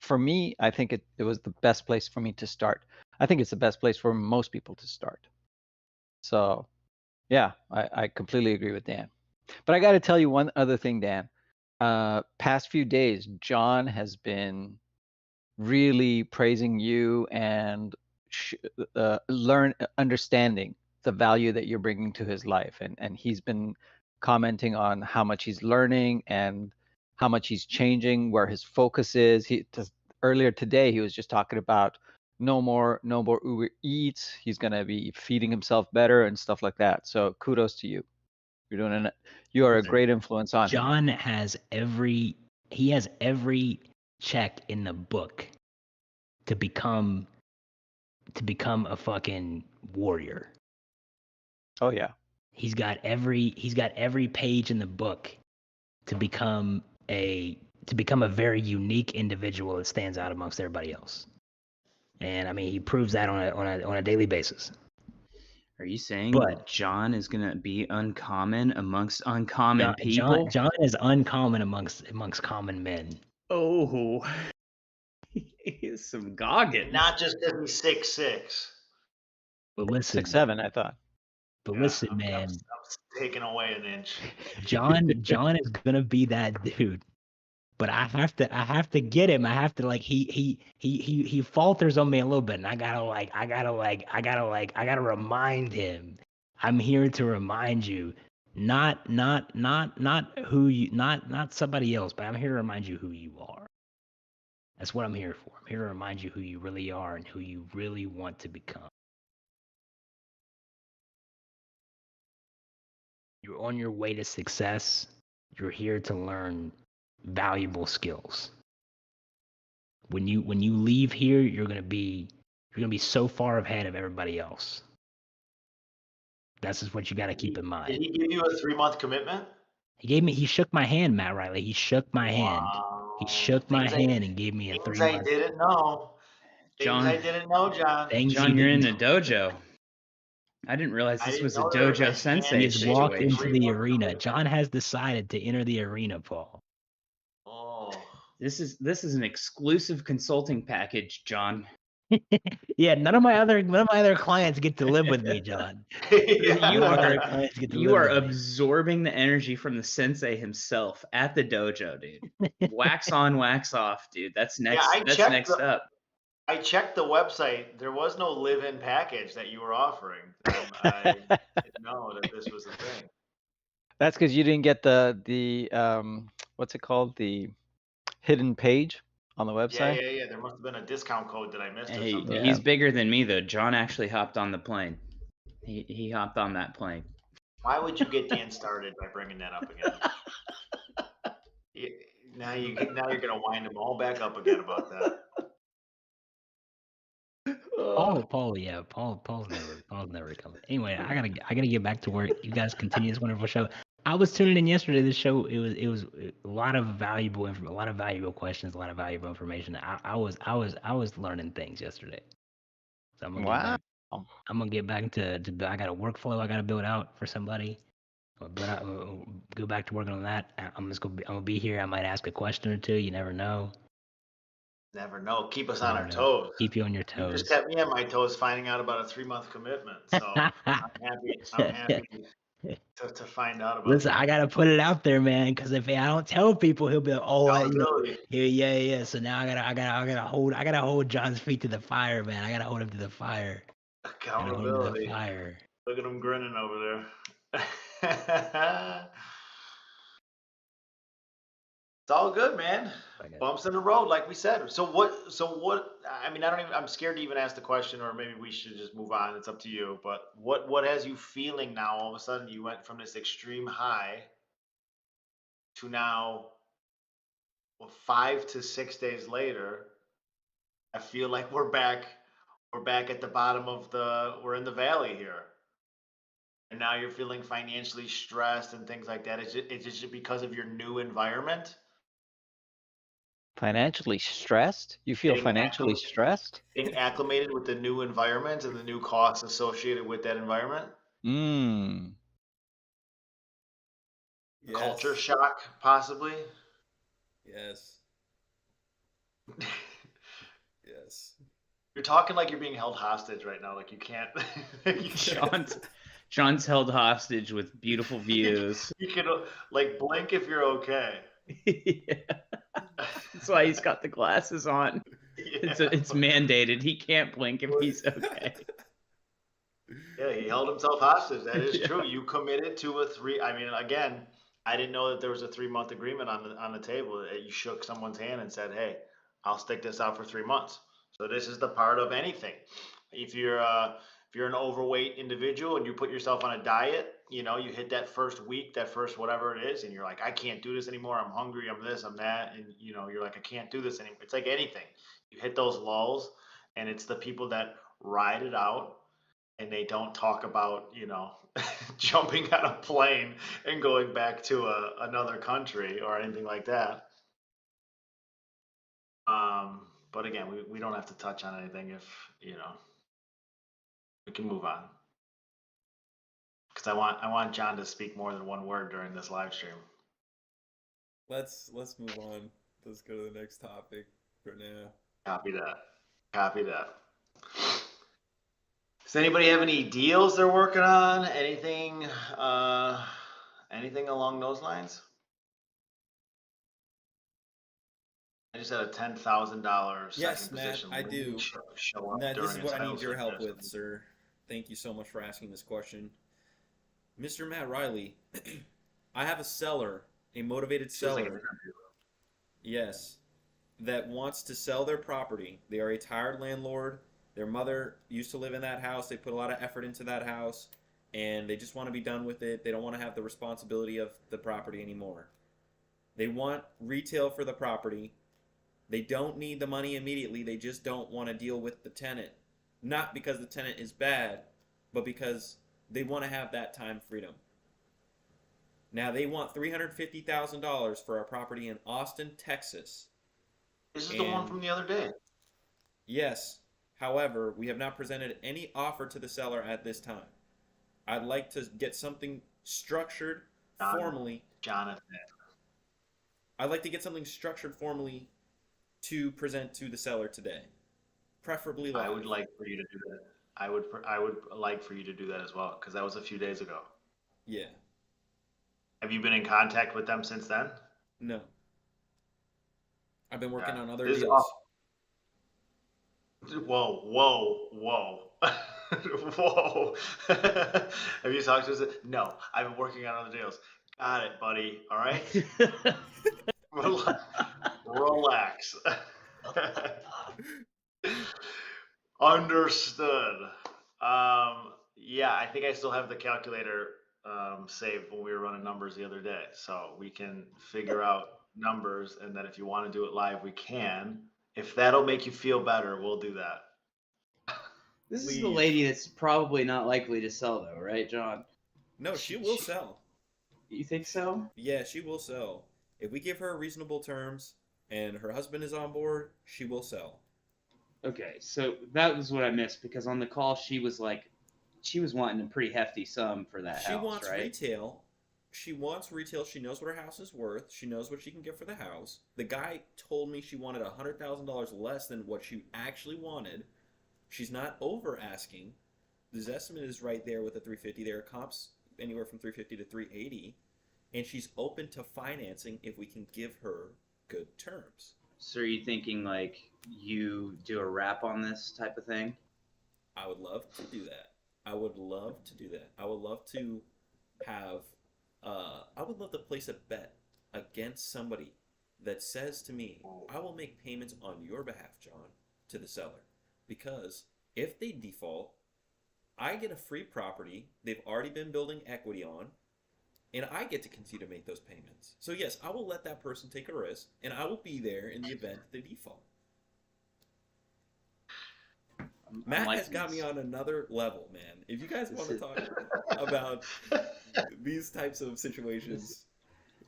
Speaker 2: for me, I think it was the best place for me to start. I think it's the best place for most people to start. So yeah, I completely agree with Dan. But I got to tell you one other thing, Dan. Past few days, John has been really praising you and understanding the value that you're bringing to his life, and he's been commenting on how much he's learning and how much he's changing, where his focus is. Earlier today he was just talking about no more Uber Eats. He's going to be feeding himself better and stuff like that. So kudos to you. You are a great influence on him.
Speaker 5: John has every check in the book to become a fucking warrior.
Speaker 2: Oh yeah.
Speaker 5: He's got every page in the book to become a very unique individual that stands out amongst everybody else. And I mean, he proves that on a daily basis.
Speaker 3: Are you saying that John is gonna be uncommon amongst uncommon people?
Speaker 5: John is uncommon amongst common men.
Speaker 3: Oh, he is some goggins.
Speaker 4: Not just because he's 6'6".
Speaker 5: But listen,
Speaker 2: 6'7", I thought.
Speaker 5: But listen, man,
Speaker 4: I'm taking away an inch.
Speaker 5: John is gonna be that dude. But I have to get him. I have to he falters on me a little bit, and I gotta remind him. I'm here to remind you, not who you, not somebody else, but I'm here to remind you who you are. That's what I'm here for. I'm here to remind you who you really are and who you really want to become. You're on your way to success. You're here to learn valuable skills. When you leave here, you're gonna be you're gonna be so far ahead of everybody else. That's just what you got to keep in
Speaker 4: Did
Speaker 5: mind.
Speaker 4: he give you a 3-month commitment?
Speaker 5: He shook my hand, Matt Riley. He shook my hand. He
Speaker 4: Wow.
Speaker 5: shook my
Speaker 4: Things I
Speaker 5: hand and gave me a
Speaker 4: things
Speaker 5: 3
Speaker 4: I
Speaker 5: month.
Speaker 4: didn't know. Things
Speaker 3: John,
Speaker 4: I didn't know, John.
Speaker 5: Things
Speaker 3: John,
Speaker 5: he
Speaker 3: you're in the
Speaker 5: didn't.
Speaker 3: dojo. I didn't realize
Speaker 4: I
Speaker 3: this
Speaker 4: didn't
Speaker 3: was a
Speaker 4: know there was
Speaker 3: dojo
Speaker 4: a
Speaker 3: sensei
Speaker 5: He
Speaker 4: hand
Speaker 5: has walked
Speaker 4: situation.
Speaker 5: into the
Speaker 4: 3-month
Speaker 5: arena.
Speaker 4: commitment.
Speaker 5: John has decided to enter the arena, Paul.
Speaker 4: Oh.
Speaker 3: This is an exclusive consulting package, John.
Speaker 5: Yeah, none of my other clients get to live with me, John.
Speaker 4: Yeah.
Speaker 3: You
Speaker 5: None of my other
Speaker 3: are
Speaker 5: clients get to
Speaker 3: you
Speaker 5: live
Speaker 3: are
Speaker 5: with me.
Speaker 3: absorbing the energy from the sensei himself at the dojo, dude. Wax on, wax off, dude. That's next.
Speaker 4: I
Speaker 3: That's
Speaker 4: checked
Speaker 3: next
Speaker 4: the-
Speaker 3: up.
Speaker 4: I checked the website. There was no live-in package that you were offering. I didn't know that this was a thing.
Speaker 2: That's because you didn't get the what's it called? The hidden page on the website.
Speaker 4: Yeah. There must have been a discount code that I missed or
Speaker 3: Hey,
Speaker 4: something.
Speaker 2: Yeah.
Speaker 3: he's bigger than me though. John actually hopped on the plane. He hopped on that plane.
Speaker 4: Why would you get Dan started by bringing that up again? Now you're gonna wind them all back up again about that.
Speaker 5: Paul's never coming. Anyway, I gotta get back to work. You guys continue this wonderful show. I was tuning in yesterday. This show, it was a lot of valuable a lot of valuable questions, a lot of valuable information. I was learning things yesterday. So I'm gonna get back to I got a workflow I gotta build out for somebody. I'll go back to working on that. I'm gonna be here. I might ask a question or two. You never know.
Speaker 4: Never know. Keep us
Speaker 5: You
Speaker 4: on
Speaker 5: never
Speaker 4: our
Speaker 5: know.
Speaker 4: toes.
Speaker 5: Keep you on your
Speaker 4: You
Speaker 5: toes.
Speaker 4: just kept me on my toes finding out about a 3-month commitment. So I'm happy to find out about
Speaker 5: Listen,
Speaker 4: that.
Speaker 5: I gotta put it out there, man, because if I don't tell people, he'll be like, "Oh,
Speaker 4: Accountability.
Speaker 5: yeah." So now I gotta hold John's feet to the fire, man. I gotta hold him to the fire.
Speaker 4: Accountability.
Speaker 5: Fire.
Speaker 4: Look at him grinning over there. It's all good, man. Bumps in the road, like we said. So what? I mean, I'm scared to even ask the question, or maybe we should just move on. It's up to you. But what has you feeling now? All of a sudden, you went from this extreme high to now, 5 to 6 days later. I feel like we're back at the bottom of we're in the valley here. And now you're feeling financially stressed and things like that. Is it just because of your new environment?
Speaker 2: Financially stressed? You feel
Speaker 4: Getting
Speaker 2: financially stressed?
Speaker 4: Getting acclimated with the new environment and the new costs associated with that environment?
Speaker 1: Yes.
Speaker 4: Culture shock, possibly?
Speaker 1: Yes. Yes.
Speaker 4: You're talking like you're being held hostage right now. Like you can't.
Speaker 3: John's held hostage with beautiful views.
Speaker 4: You can like blink if you're okay.
Speaker 3: Yeah. That's why he's got the glasses on.
Speaker 4: Yeah.
Speaker 3: It's mandated. He can't blink if he's okay.
Speaker 4: Yeah, he held himself hostage. That is
Speaker 3: Yeah.
Speaker 4: true. You committed to a 3. I mean, again, I didn't know that there was a 3-month agreement on the table. You shook someone's hand and said, "Hey, I'll stick this out for 3 months." So this is the part of anything. If you're an overweight individual and you put yourself on a diet, you hit that first week, that first whatever it is, and you're like, "I can't do this anymore. I'm hungry. I'm this. I'm that," and you're like, "I can't do this anymore." It's like anything. You hit those lulls, and it's the people that ride it out. And they don't talk about, jumping on a plane and going back to another country or anything like that. But again, we don't have to touch on anything if, we can move on. Because I want John to speak more than one word during this live stream.
Speaker 1: Let's move on. Let's go to the next topic for now.
Speaker 4: Copy that. Does anybody have any deals they're working on? Anything along those lines? I just had a $10,000
Speaker 1: Yes,
Speaker 4: second
Speaker 1: Matt,
Speaker 4: position.
Speaker 1: I do.
Speaker 4: Show up
Speaker 1: Matt, this
Speaker 4: during
Speaker 1: is
Speaker 4: a
Speaker 1: what I
Speaker 4: title
Speaker 1: need your
Speaker 4: search
Speaker 1: help
Speaker 4: or
Speaker 1: with,
Speaker 4: something.
Speaker 1: sir. Thank you so much for asking this question. Mr. Matt Riley, I have a seller, a motivated
Speaker 4: Feels like an
Speaker 1: seller,
Speaker 4: interview.
Speaker 1: yes, that wants to sell their property. They are a tired landlord. Their mother used to live in that house. They put a lot of effort into that house, and they just want to be done with it. They don't want to have the responsibility of the property anymore. They want retail for the property. They don't need the money immediately. They just don't want to deal with the tenant. not because the tenant is bad, but because they want to have that time freedom. Now they want $350,000 for a property in Austin, Texas.
Speaker 4: This is the one
Speaker 1: And
Speaker 4: from the other day.
Speaker 1: yes, however, we have not presented any offer to the seller at this time. I'd like to get something structured formally.
Speaker 4: Jonathan.
Speaker 1: I'd like to get something structured formally to present to the seller today, preferably live.
Speaker 4: I would like for you to do that. I would like for you to do that as well, because that was a few days ago.
Speaker 1: Yeah.
Speaker 4: Have you been in contact with them since then?
Speaker 1: No. I've been working
Speaker 4: Yeah.
Speaker 1: on other
Speaker 4: This is
Speaker 1: deals.
Speaker 4: Whoa. Whoa. Have you talked to us? No, I've been working on other deals. Got it, buddy. All right. Relax. Understood. Yeah, I think I still have the calculator saved when we were running numbers the other day, so we can figure out numbers, and then if you want to do it live, we can. If that'll make you feel better, we'll do that.
Speaker 3: This is the
Speaker 1: Please.
Speaker 3: lady that's probably not likely to sell, though, right, John?
Speaker 1: No, she will sell.
Speaker 3: You think so?
Speaker 1: Yeah, she will sell. If we give her reasonable terms and her husband is on board, she will sell.
Speaker 3: Okay, so that was what I missed, because on the call she was wanting a pretty hefty sum for that
Speaker 1: She
Speaker 3: house,
Speaker 1: wants
Speaker 3: right?
Speaker 1: retail. She wants retail. She knows what her house is worth. She knows what she can get for the house. The guy told me she wanted $100,000 less than what she actually wanted. She's not over asking. The estimate is right there with the 350. There are comps anywhere from 350 to 380, and she's open to financing if we can give her good terms.
Speaker 3: So are you thinking like you do a wrap on this type of thing?
Speaker 1: I would love to do that. I would love to do that. I would love to have. I would love to place a bet against somebody that says to me, "I will make payments on your behalf, John, to the seller." Because if they default, I get a free property they've already been building equity on, and I get to continue to make those payments. So yes, I will let that person take a risk, and I will be there in the event they default. Matt has got me on another level, man. If you guys want to talk about these types of situations,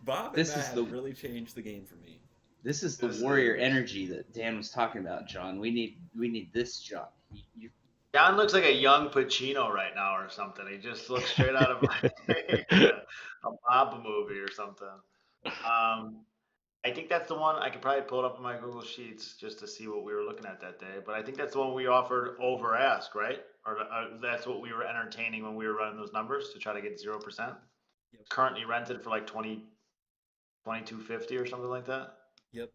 Speaker 1: Bob and Matt have really changed the game for me.
Speaker 3: This is the warrior energy that Dan was talking about, John. We need this, John.
Speaker 4: John looks like a young Pacino right now or something. He just looks straight out of a Bob movie or something. I think that's the one. I could probably pull it up on my Google Sheets just to see what we were looking at that day. But I think that's the one we offered over ask, right? Or that's what we were entertaining when we were running those numbers to try to get 0%. Yep. Currently rented for like $22.50 or something like that.
Speaker 1: Yep.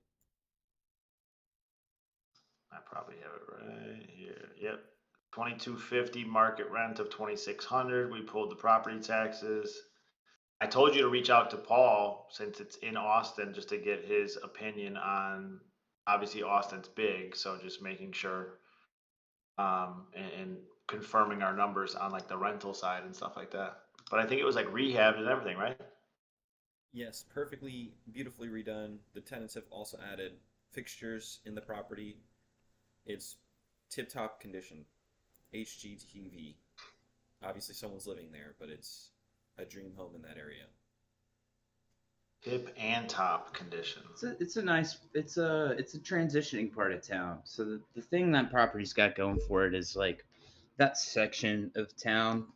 Speaker 4: I probably have it right here. Yep. $22.50 market rent of $2,600. We pulled the property taxes. I told you to reach out to Paul since it's in Austin just to get his opinion on, obviously Austin's big, so just making sure and confirming our numbers on like the rental side and stuff like that. But I think it was like rehabbed and everything, right?
Speaker 1: Yes, perfectly, beautifully redone. The tenants have also added fixtures in the property. It's tip-top condition, HGTV. Obviously someone's living there, but it's a dream home in that area.
Speaker 4: Tip and top condition.
Speaker 3: It's a transitioning part of town. So the thing that property's got going for it is like that section of town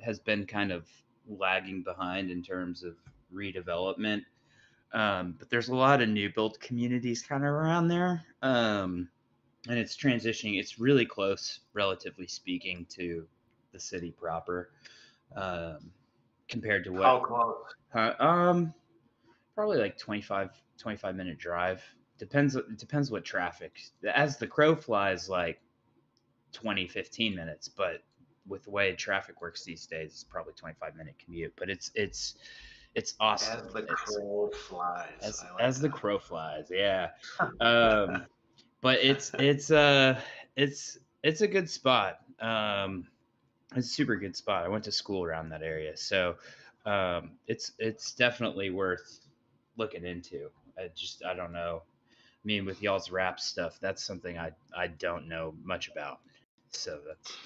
Speaker 3: has been kind of lagging behind in terms of redevelopment. But there's a lot of new build communities kind of around there. And it's transitioning. It's really close, relatively speaking, to the city proper. Compared to what?
Speaker 4: How close?
Speaker 3: Probably like 25 minute drive. Depends what traffic. As the crow flies, like 15 minutes, but with the way traffic works these days, it's probably 25-minute commute. But it's awesome.
Speaker 4: As the crow flies.
Speaker 3: As the crow flies, yeah. But it's a good spot. It's a super good spot. I went to school around that area, so it's definitely worth looking into. I don't know. I mean, with y'all's rap stuff, that's something I don't know much about. So that's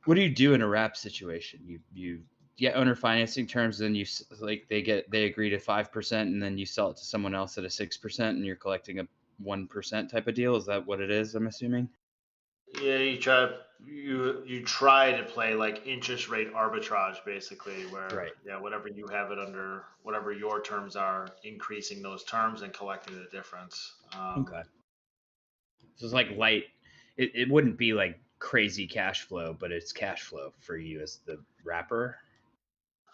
Speaker 3: what do you do in a wrap situation? You get owner financing terms, then they agree to 5%, and then you sell it to someone else at a 6%, and you're collecting a 1% type of deal. Is that what it is? I'm assuming.
Speaker 4: Yeah, you try to play like interest rate arbitrage, basically, where
Speaker 3: Right.
Speaker 4: whatever you have it under, whatever your terms are, increasing those terms and collecting the difference.
Speaker 3: Okay. So it's like light. It wouldn't be like crazy cash flow, but it's cash flow for you as the wrapper.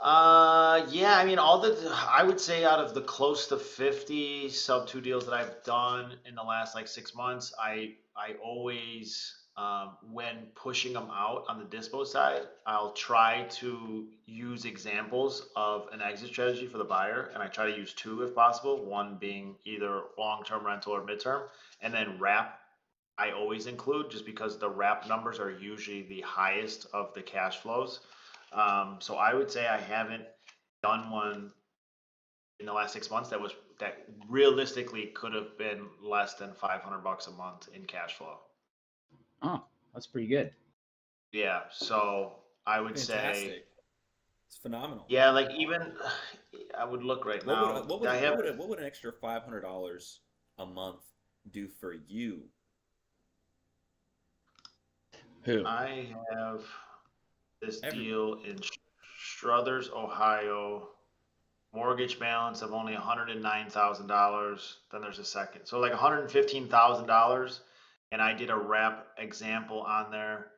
Speaker 4: Yeah, I mean, I would say out of the close to 50 sub two deals that I've done in the last like 6 months, I always, when pushing them out on the dispo side, I'll try to use examples of an exit strategy for the buyer, and I try to use two if possible, one being either long-term rental or midterm, and then wrap. I always include just because the wrap numbers are usually the highest of the cash flows. So I would say I haven't done one in the last 6 months that realistically could have been less than $500 a month in cash flow.
Speaker 3: Oh, that's pretty good.
Speaker 4: Yeah, so I would say,
Speaker 6: Fantastic. It's phenomenal.
Speaker 4: yeah, like even I would look right now.
Speaker 6: What would an extra $500 a month do for you?
Speaker 3: Who?
Speaker 4: I have this
Speaker 6: Every-
Speaker 4: deal in Struthers, Ohio. Mortgage balance of only $109,000. Then there's a second, so like $115,000, and I did a wrap example on there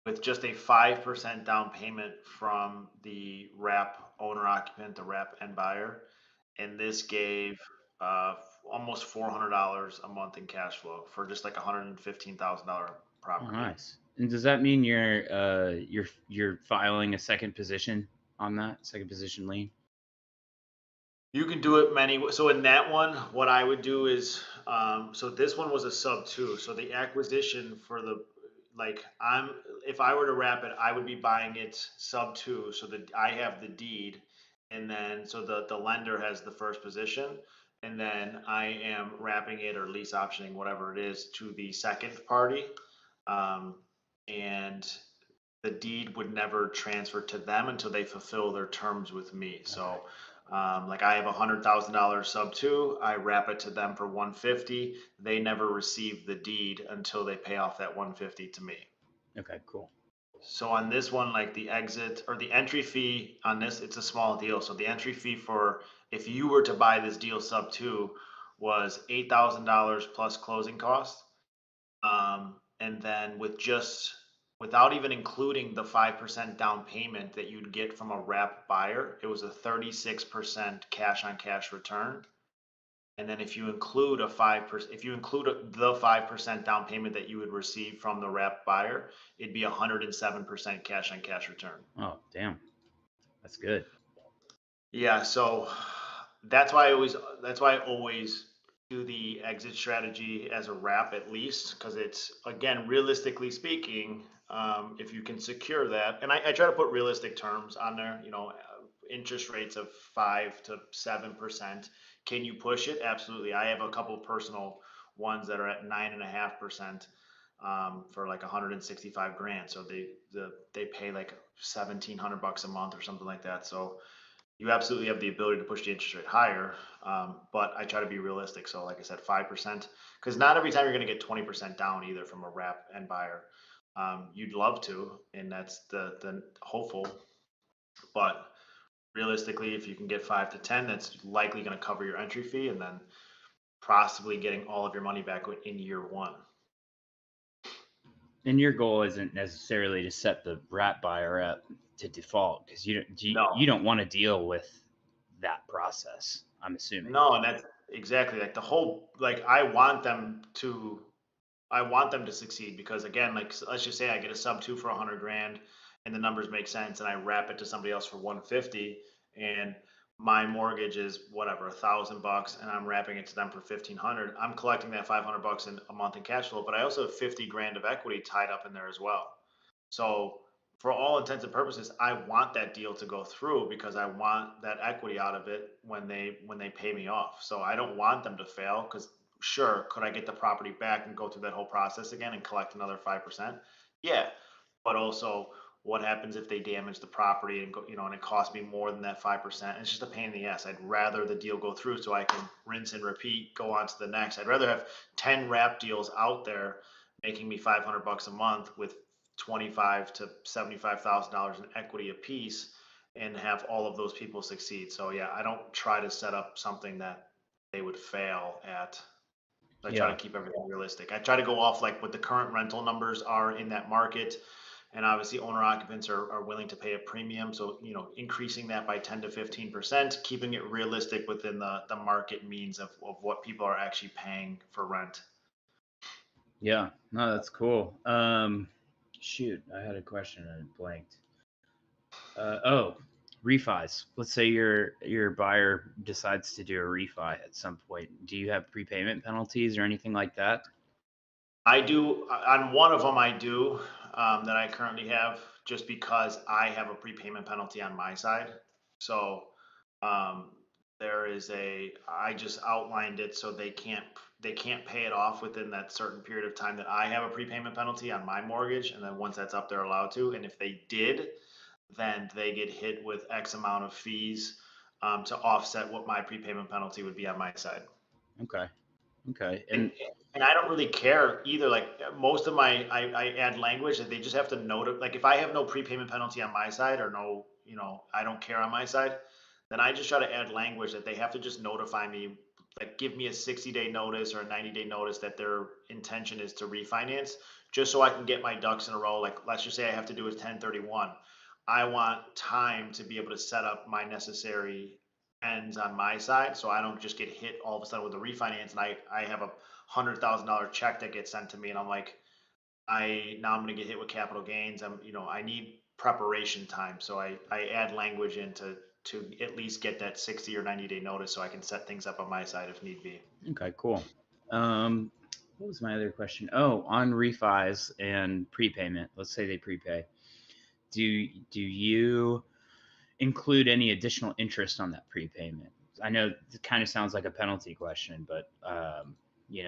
Speaker 4: with just a 5% down payment from the wrap owner occupant, the wrap end buyer, and this gave almost $400 a month in cash flow for just like $115,000
Speaker 3: Oh,
Speaker 4: property.
Speaker 3: nice. And does that mean you're filing a second position on that second position lien?
Speaker 4: You can do it so in that one, what I would do is, so this one was a sub two. So the acquisition for if I were to wrap it, I would be buying it sub two. So that I have the deed, and then so the lender has the first position, and then I am wrapping it or lease optioning, whatever it is, to the second party, and the deed would never transfer to them until they fulfill their terms with me. So. Like I have $100,000 sub two, I wrap it to them for 150. They never receive the deed until they pay off that 150 to me.
Speaker 3: Okay, cool.
Speaker 4: So on this one, like the exit or the entry fee on this, it's a small deal. So the entry fee for if you were to buy this deal sub two was $8,000 plus closing costs. And then without even including the 5% down payment that you'd get from a wrap buyer, it was a 36% cash on cash return. And then if you include the 5% down payment that you would receive from the wrap buyer, it'd be 107% cash on cash return.
Speaker 3: Oh, damn. That's good.
Speaker 4: Yeah, so that's why I always do the exit strategy as a wrap at least, because it's, again, realistically speaking, if you can secure that, and I try to put realistic terms on there, interest rates of 5 to 7%. Can you push it? Absolutely. I have a couple of personal ones that are at 9.5%, for like 165 grand. So they pay like $1,700 a month or something like that. So you absolutely have the ability to push the interest rate higher, but I try to be realistic. So like I said, 5%, because not every time you're going to get 20% down either from a wrap and buyer. You'd love to, and that's the hopeful, but realistically, if you can get 5 to 10, that's likely going to cover your entry fee, and then possibly getting all of your money back in year one.
Speaker 3: And your goal isn't necessarily to set the wrap buyer up to default, because you don't want to deal with that process, I'm assuming.
Speaker 4: No, and that's exactly like the whole, like I want them to succeed, because again, like let's just say I get a sub two for 100 grand and the numbers make sense, and I wrap it to somebody else for 150, and my mortgage is whatever $1,000, and I'm wrapping it to them for 1,500. I'm collecting that $500 in a month in cash flow, but I also have 50 grand of equity tied up in there as well. So for all intents and purposes, I want that deal to go through because I want that equity out of it when they pay me off. So I don't want them to fail, because sure, could I get the property back and go through that whole process again and collect another 5%? Yeah, but also what happens if they damage the property and go, and it costs me more than that 5%? It's just a pain in the ass. I'd rather the deal go through so I can rinse and repeat, go on to the next. I'd rather have 10 wrap deals out there making me $500 a month with 25 to $75,000 in equity a piece and have all of those people succeed. So yeah, I don't try to set up something that they would fail at. I try to keep everything realistic. I try to go off like what the current rental numbers are in that market. And obviously owner occupants are willing to pay a premium. So, increasing that by 10 to 15%, keeping it realistic within the market means of what people are actually paying for rent.
Speaker 3: Yeah, no, that's cool. Shoot, I had a question and it blanked. Refis. Let's say your buyer decides to do a refi at some point. Do you have prepayment penalties or anything like that?
Speaker 4: I do on one of them. I do that I currently have just because I have a prepayment penalty on my side. So there is I just outlined it so they can't pay it off within that certain period of time that I have a prepayment penalty on my mortgage, and then once that's up, they're allowed to. And if they did, then they get hit with X amount of fees to offset what my prepayment penalty would be on my side.
Speaker 3: Okay.
Speaker 4: And I don't really care either. Like most of I add language that they just have to note it. Like if I have no prepayment penalty on my side or no, I don't care on my side, then I just try to add language that they have to just notify me, like give me a 60-day notice or a 90-day notice that their intention is to refinance, just so I can get my ducks in a row. Like let's just say I have to do a 1031. I want time to be able to set up my necessary ends on my side, so I don't just get hit all of a sudden with a refinance and I have $100,000 check that gets sent to me and I'm like, I'm gonna get hit with capital gains. I need preparation time, so I add language in to at least get that 60 or 90-day notice so I can set things up on my side if need be.
Speaker 3: Okay, cool. What was my other question? Oh, on refis and prepayment. Let's say they prepay. Do you include any additional interest on that prepayment? I know it kind of sounds like a penalty question, but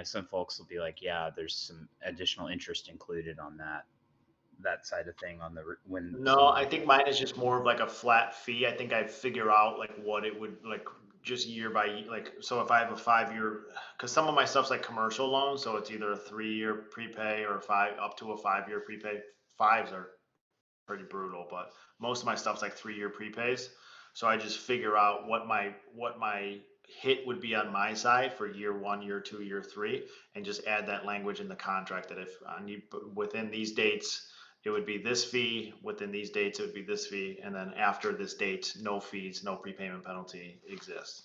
Speaker 3: some folks will be like, yeah, there's some additional interest included on that side of thing on the when.
Speaker 4: No, I think mine is just more of like a flat fee. I think I figure out like what it would like just year by year. Like, so if I have a 5-year, because some of my stuff's like commercial loans, so it's either a 3-year prepay or up to a 5-year prepay. Fives are pretty brutal, but most of my stuff's like 3-year prepays. So I just figure out what my hit would be on my side for year 1, year 2, year 3, and just add that language in the contract that if I need within these dates, it would be this fee. Within these dates, it would be this fee, and then after this date, no fees, no prepayment penalty exists.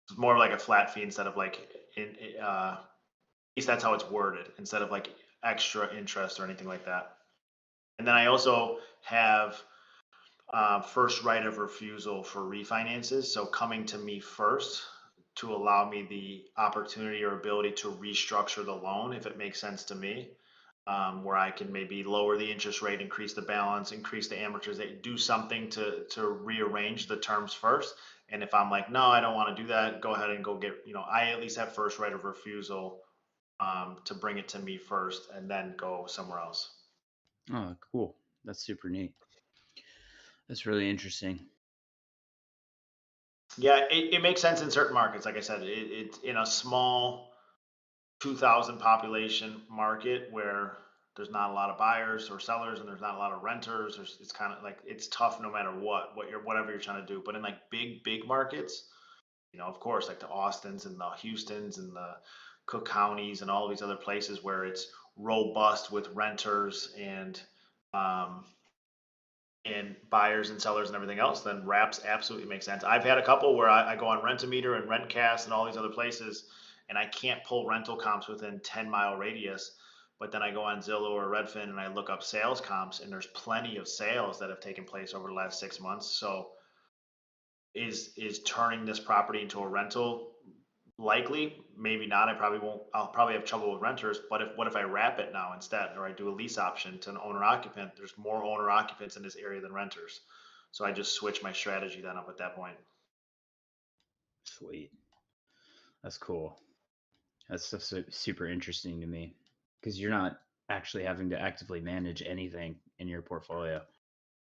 Speaker 4: It's more like a flat fee instead of like at least that's how it's worded, instead of like extra interest or anything like that. And then I also have first right of refusal for refinances. So coming to me first to allow me the opportunity or ability to restructure the loan if it makes sense to me, where I can maybe lower the interest rate, increase the balance, increase the amortization, do something to rearrange the terms first. And if I'm like, no, I don't want to do that, go ahead and go get, I at least have first right of refusal to bring it to me first and then go somewhere else.
Speaker 3: Oh, cool. That's super neat. That's really interesting.
Speaker 4: Yeah, it makes sense in certain markets. Like I said, it's in a small 2,000 population market where there's not a lot of buyers or sellers and there's not a lot of renters. It's kind of like it's tough no matter whatever you're trying to do. But in like big markets, of course, like the Austins and the Houstons and the Cook counties and all these other places where it's robust with renters and buyers and sellers and everything else, then wraps absolutely make sense. I've had a couple where I go on Rent-A-Meter and Rentcast and all these other places, and I can't pull rental comps within 10-mile radius. But then I go on Zillow or Redfin and I look up sales comps, and there's plenty of sales that have taken place over the last 6 months. So is turning this property into a rental likely? Maybe not. I'll probably have trouble with renters, but what if I wrap it now instead, or I do a lease option to an owner occupant? There's more owner occupants in this area than renters. So I just switch my strategy then up at that point.
Speaker 3: Sweet. That's cool. That's so super interesting to me because you're not actually having to actively manage anything in your portfolio.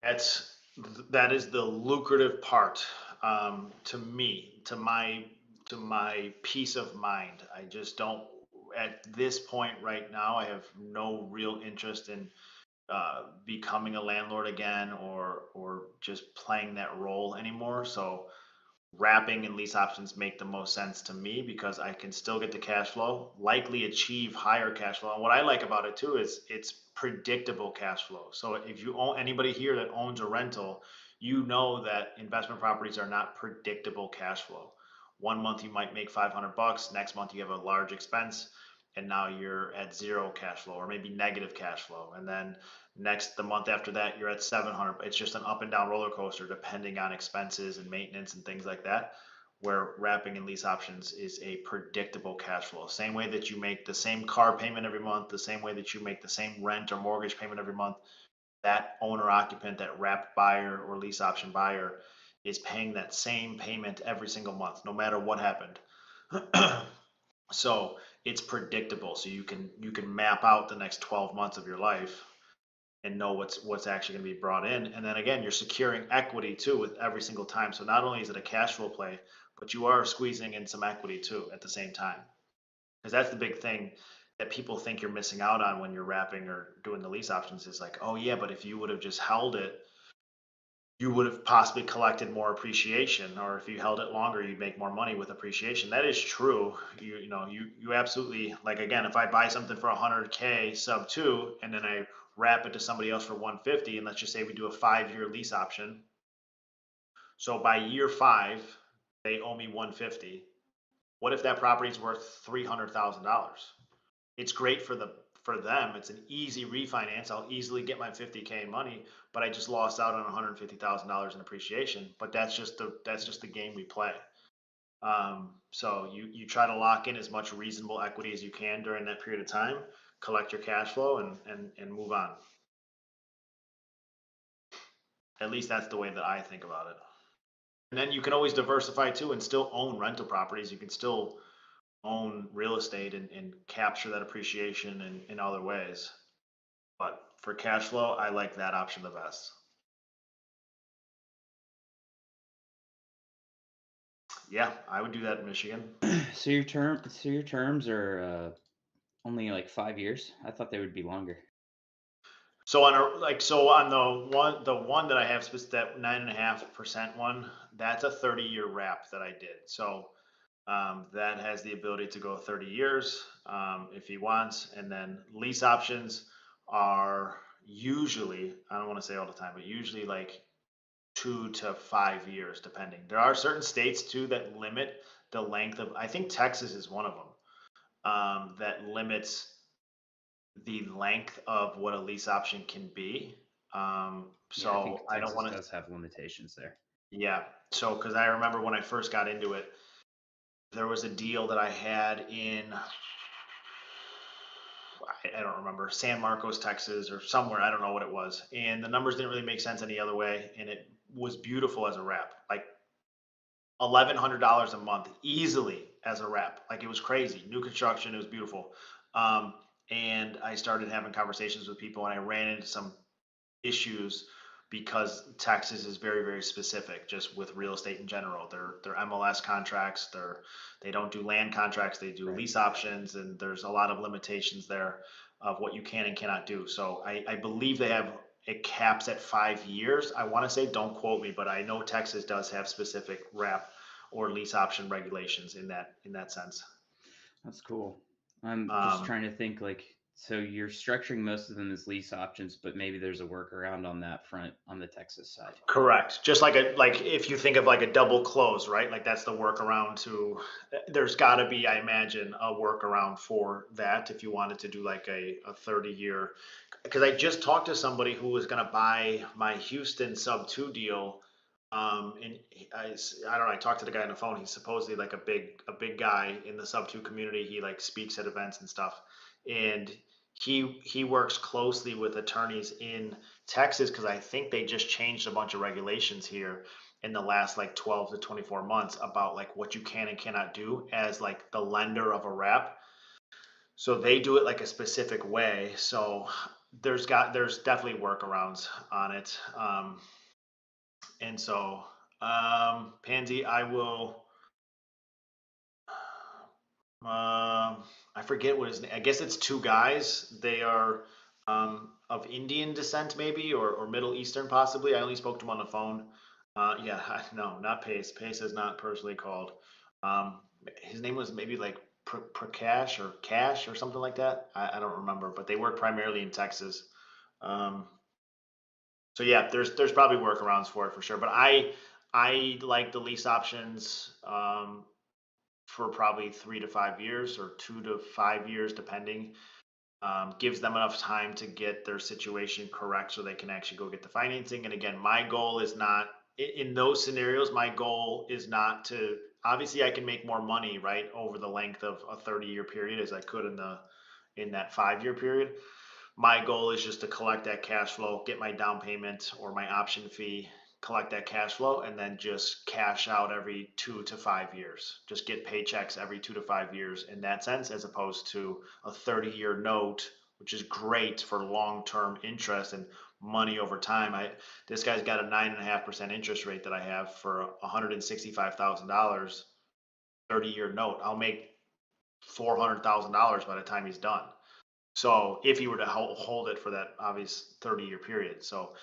Speaker 4: That is the lucrative part, to me, to my peace of mind. I just don't, at this point right now, I have no real interest in becoming a landlord again, or just playing that role anymore. So wrapping and lease options make the most sense to me because I can still get the cash flow, likely achieve higher cash flow. And what I like about it too is it's predictable cash flow. So if you own, anybody here that owns a rental, you know that investment properties are not predictable cash flow. One month you might make $500, next month you have a large expense, and now you're at zero cash flow or maybe negative cash flow. And then the month after that, you're at 700. It's just an up and down roller coaster depending on expenses and maintenance and things like that. Where wrapping and lease options is a predictable cash flow. Same way that you make the same car payment every month, the same way that you make the same rent or mortgage payment every month, that owner occupant, that wrapped buyer or lease option buyer is paying that same payment every single month, no matter what happened. So it's predictable. So you can map out the next 12 months of your life and know what's actually going to be brought in. And then again, you're securing equity too with every single time. So not only is it a cash flow play, but you are squeezing in some equity too at the same time. Because that's the big thing that people think you're missing out on when you're wrapping or doing the lease options is like, oh yeah, but if you would have just held it, you would have possibly collected more appreciation, or if you held it longer, you'd make more money with appreciation. That is true. You absolutely, like, again, if I buy something for 100K sub 2 and then I wrap it to somebody else for 150, and let's just say we do a 5-year lease option. So by year 5, they owe me 150. What if that property is worth $300,000? It's great for them. It's an easy refinance. I'll easily get my 50K money, but I just lost out on $150,000 in appreciation. But that's just the game we play. So you try to lock in as much reasonable equity as you can during that period of time, collect your cash flow, and move on. At least that's the way that I think about it. And then you can always diversify too and still own rental properties. You can still own real estate and capture that appreciation in other ways. But for cash flow, I like that option the best. Yeah, I would do that in Michigan.
Speaker 3: So your terms are only like 5 years? I thought they would be longer.
Speaker 4: So on the one that I have, that 9.5% one, that's a 30-year wrap that I did. So that has the ability to go 30 years if he wants. And then lease options are usually, I don't want to say all the time, but usually like 2 to 5 years, depending. There are certain states too that limit the length of, I think Texas is one of them, that limits the length of what a lease option can be. So
Speaker 3: I think
Speaker 4: I don't
Speaker 3: Texas
Speaker 4: want to.
Speaker 3: does have limitations there.
Speaker 4: Yeah. So because I remember when I first got into it, there was a deal that I had in, I don't remember, San Marcos, Texas, or somewhere. I don't know what it was. And the numbers didn't really make sense any other way. And it was beautiful as a wrap, like $1,100 a month easily as a wrap. Like it was crazy. New construction. It was beautiful. And I started having conversations with people, and I ran into some issues because Texas is very, very specific just with real estate in general. They're MLS contracts, they don't do land contracts, they do lease options, and there's a lot of limitations there of what you can and cannot do. So I believe they have it caps at 5 years. I want to say, don't quote me, but I know Texas does have specific wrap or lease option regulations in that sense.
Speaker 3: That's cool. I'm just trying to think, like, so you're structuring most of them as lease options, but maybe there's a workaround on that front on the Texas side.
Speaker 4: Correct. Just like if you think of like a double close, right? Like that's the workaround to, there's got to be, I imagine, a workaround for that if you wanted to do like a 30-year. Because I just talked to somebody who was going to buy my Houston sub 2 deal. And I don't know, I talked to the guy on the phone. He's supposedly like a big guy in the sub 2 community. He like speaks at events and stuff. And he works closely with attorneys in Texas because I think they just changed a bunch of regulations here in the last like 12 to 24 months about like what you can and cannot do as like the lender of a wrap. So they do it like a specific way. So there's definitely workarounds on it. And so, Pansy, I will. I forget what his name. I guess it's two guys. They are of Indian descent, maybe, or Middle Eastern, possibly. I only spoke to him on the phone. Yeah, no, not Pace. Pace is not personally called. His name was maybe like Prakash or Cash or something like that. I don't remember, but they work primarily in Texas. Um, so yeah, there's probably workarounds for it for sure. But I like the lease options. For probably 3 to 5 years or 2 to 5 years, depending. Gives them enough time to get their situation correct so they can actually go get the financing. And again, my goal is not in those scenarios. My goal is not to. Obviously, I can make more money right over the length of a 30-year period as I could in that 5-year period. My goal is just to collect that cash flow, get my down payment or my option fee, collect that cash flow, and then just cash out every 2 to 5 years. Just get paychecks every 2 to 5 years in that sense, as opposed to a 30-year note, which is great for long-term interest and money over time. This guy's got a 9.5% interest rate that I have for $165,000, 30-year note. I'll make $400,000 by the time he's done. So if you were to hold it for that obvious 30-year period. So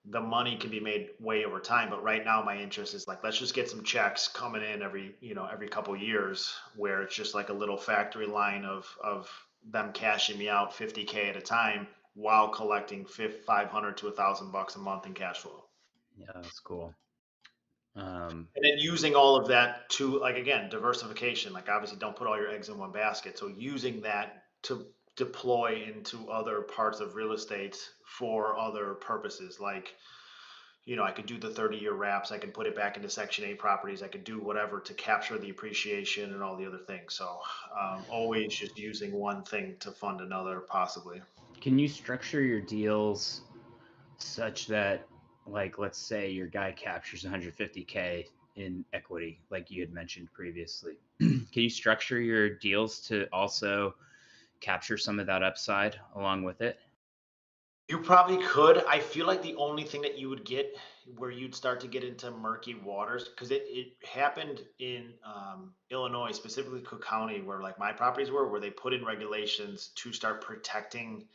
Speaker 4: the money can be made way over time. But right now my interest is like, let's just get some checks coming in every couple years, where it's just like a little factory line of them cashing me out $50K at a time while collecting $500 to $1,000 a month in cash flow.
Speaker 3: Yeah, that's cool.
Speaker 4: And then using all of that to, like, again, diversification. Like, obviously don't put all your eggs in one basket. So using that to deploy into other parts of real estate for other purposes. Like, I could do the 30-year wraps. I can put it back into Section 8 properties. I could do whatever to capture the appreciation and all the other things. So always just using one thing to fund another, possibly.
Speaker 3: Can you structure your deals such that, like, let's say your guy captures 150K in equity, like you had mentioned previously. Can you structure your deals to also capture some of that upside along with it?
Speaker 4: You probably could. I feel like the only thing that you would get where you'd start to get into murky waters, because it happened in Illinois, specifically Cook County, where like my properties were, where they put in regulations to start protecting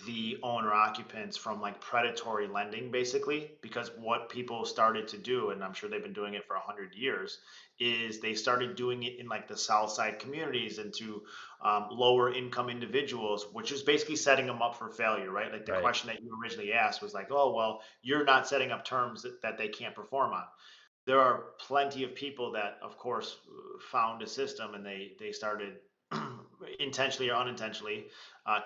Speaker 4: the owner occupants from like predatory lending, basically. Because what people started to do, and I'm sure they've been doing it for 100 years, is they started doing it in like the South Side communities and to lower income individuals, which is basically setting them up for failure, right? Like the
Speaker 3: Right.
Speaker 4: question that you originally asked was like, oh, well, you're not setting up terms that they can't perform on. There are plenty of people that, of course, found a system and they started intentionally or unintentionally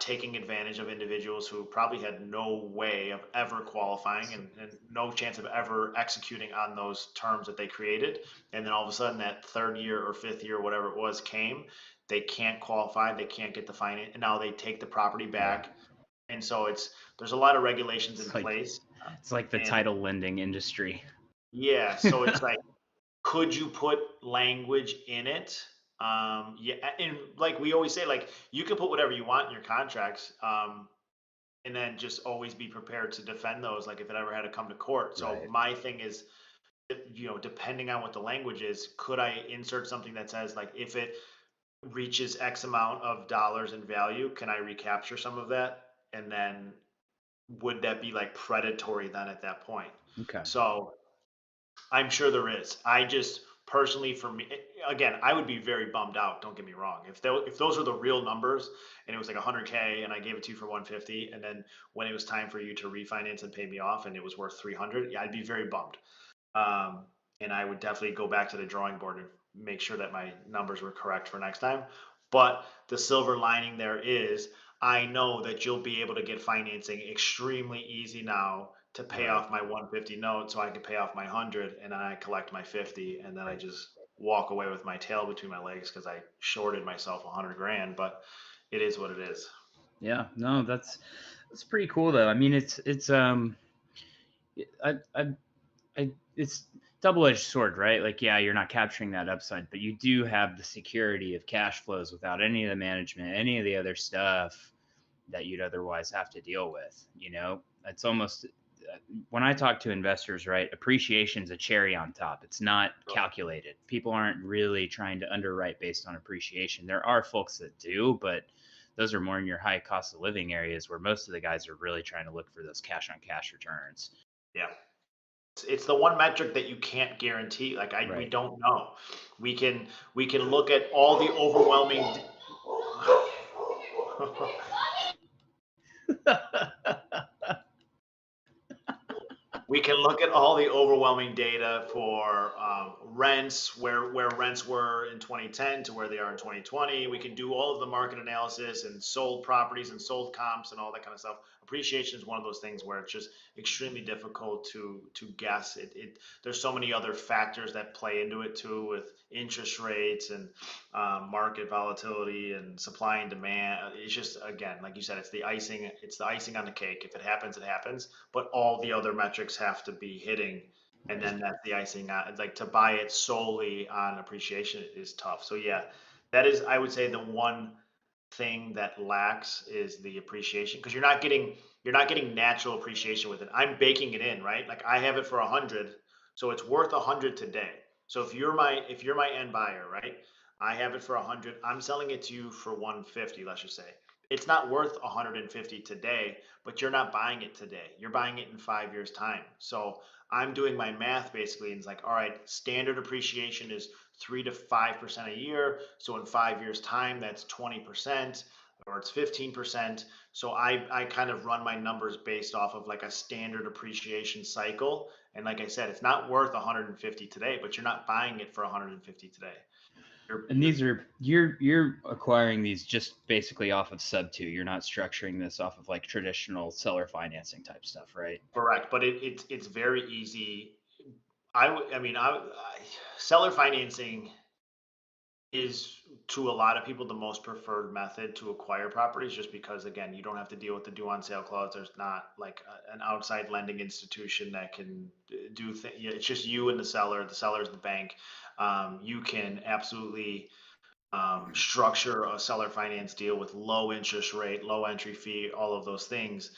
Speaker 4: taking advantage of individuals who probably had no way of ever qualifying and no chance of ever executing on those terms that they created. And then all of a sudden that 3rd year or 5th year, whatever it was, came. They can't qualify. They can't get the finance. And now they take the property back. And so there's a lot of regulations in place.
Speaker 3: It's like the title lending industry.
Speaker 4: Yeah. So it's like, could you put language in it? Yeah, and like we always say, like you can put whatever you want in your contracts, and then just always be prepared to defend those, like if it ever had to come to court. So
Speaker 3: Right.
Speaker 4: my thing is, depending on what the language is, could I insert something that says like if it reaches X amount of dollars in value, can I recapture some of that? And then would that be like predatory then at that point?
Speaker 3: Okay.
Speaker 4: So I'm sure there is. I just personally, for me, again, I would be very bummed out. Don't get me wrong. If those were the real numbers and it was like 100K and I gave it to you for 150, and then when it was time for you to refinance and pay me off and it was worth 300, yeah, I'd be very bummed. And I would definitely go back to the drawing board and make sure that my numbers were correct for next time. But the silver lining there is, I know that you'll be able to get financing extremely easy now to pay off my 150 note, so I can pay off my 100, and then I collect my 50, and then I just walk away with my tail between my legs because I shorted myself 100 grand. But it is what it is.
Speaker 3: Yeah, no, that's pretty cool though. I mean, it's double-edged sword, right? Like, yeah, you're not capturing that upside, but you do have the security of cash flows without any of the management, any of the other stuff that you'd otherwise have to deal with. It's almost, when I talk to investors, right, appreciation's a cherry on top. It's not calculated. People aren't really trying to underwrite based on appreciation. There are folks that do, but those are more in your high cost of living areas where most of the guys are really trying to look for those cash on cash returns.
Speaker 4: Yeah. It's the one metric that you can't guarantee. Like we
Speaker 3: Right.
Speaker 4: don't know. We can look at all the overwhelming. We can look at all the overwhelming data for rents, where rents were in 2010 to where they are in 2020. We can do all of the market analysis and sold properties and sold comps and all that kind of stuff. Appreciation is one of those things where it's just extremely difficult to guess. There's so many other factors that play into it too, with interest rates and market volatility and supply and demand. It's just, again, like you said, it's the icing on the cake. If it happens, it happens. But all the other metrics have to be hitting, and then that's the icing on. Like, to buy it solely on appreciation is tough. So yeah, that is, I would say, the one thing that lacks is the appreciation, because you're not getting natural appreciation with it. I'm baking it in, right? Like, I have it for 100, so it's worth 100 today. So if you're my end buyer, right? I have it for 100. I'm selling it to you for 150, let's just say. It's not worth 150 today, but you're not buying it today. You're buying it in 5 years' time. So I'm doing my math basically, and it's like, all right, standard appreciation is 3 to 5% a year. So in 5 years' time, that's 20%, or it's 15%. So I kind of run my numbers based off of like a standard appreciation cycle. And like I said, it's not worth 150 today, but you're not buying it for 150 today.
Speaker 3: And these are, you're acquiring these just basically off of sub-2. You're not structuring this off of like traditional seller financing type stuff, right?
Speaker 4: Correct, but it's very easy. Seller financing is, to a lot of people, the most preferred method to acquire properties, just because, again, you don't have to deal with the due on sale clause. There's not like an outside lending institution that can do things. It's just you and the seller. The seller is the bank. You can absolutely structure a seller finance deal with low interest rate, low entry fee, all of those things.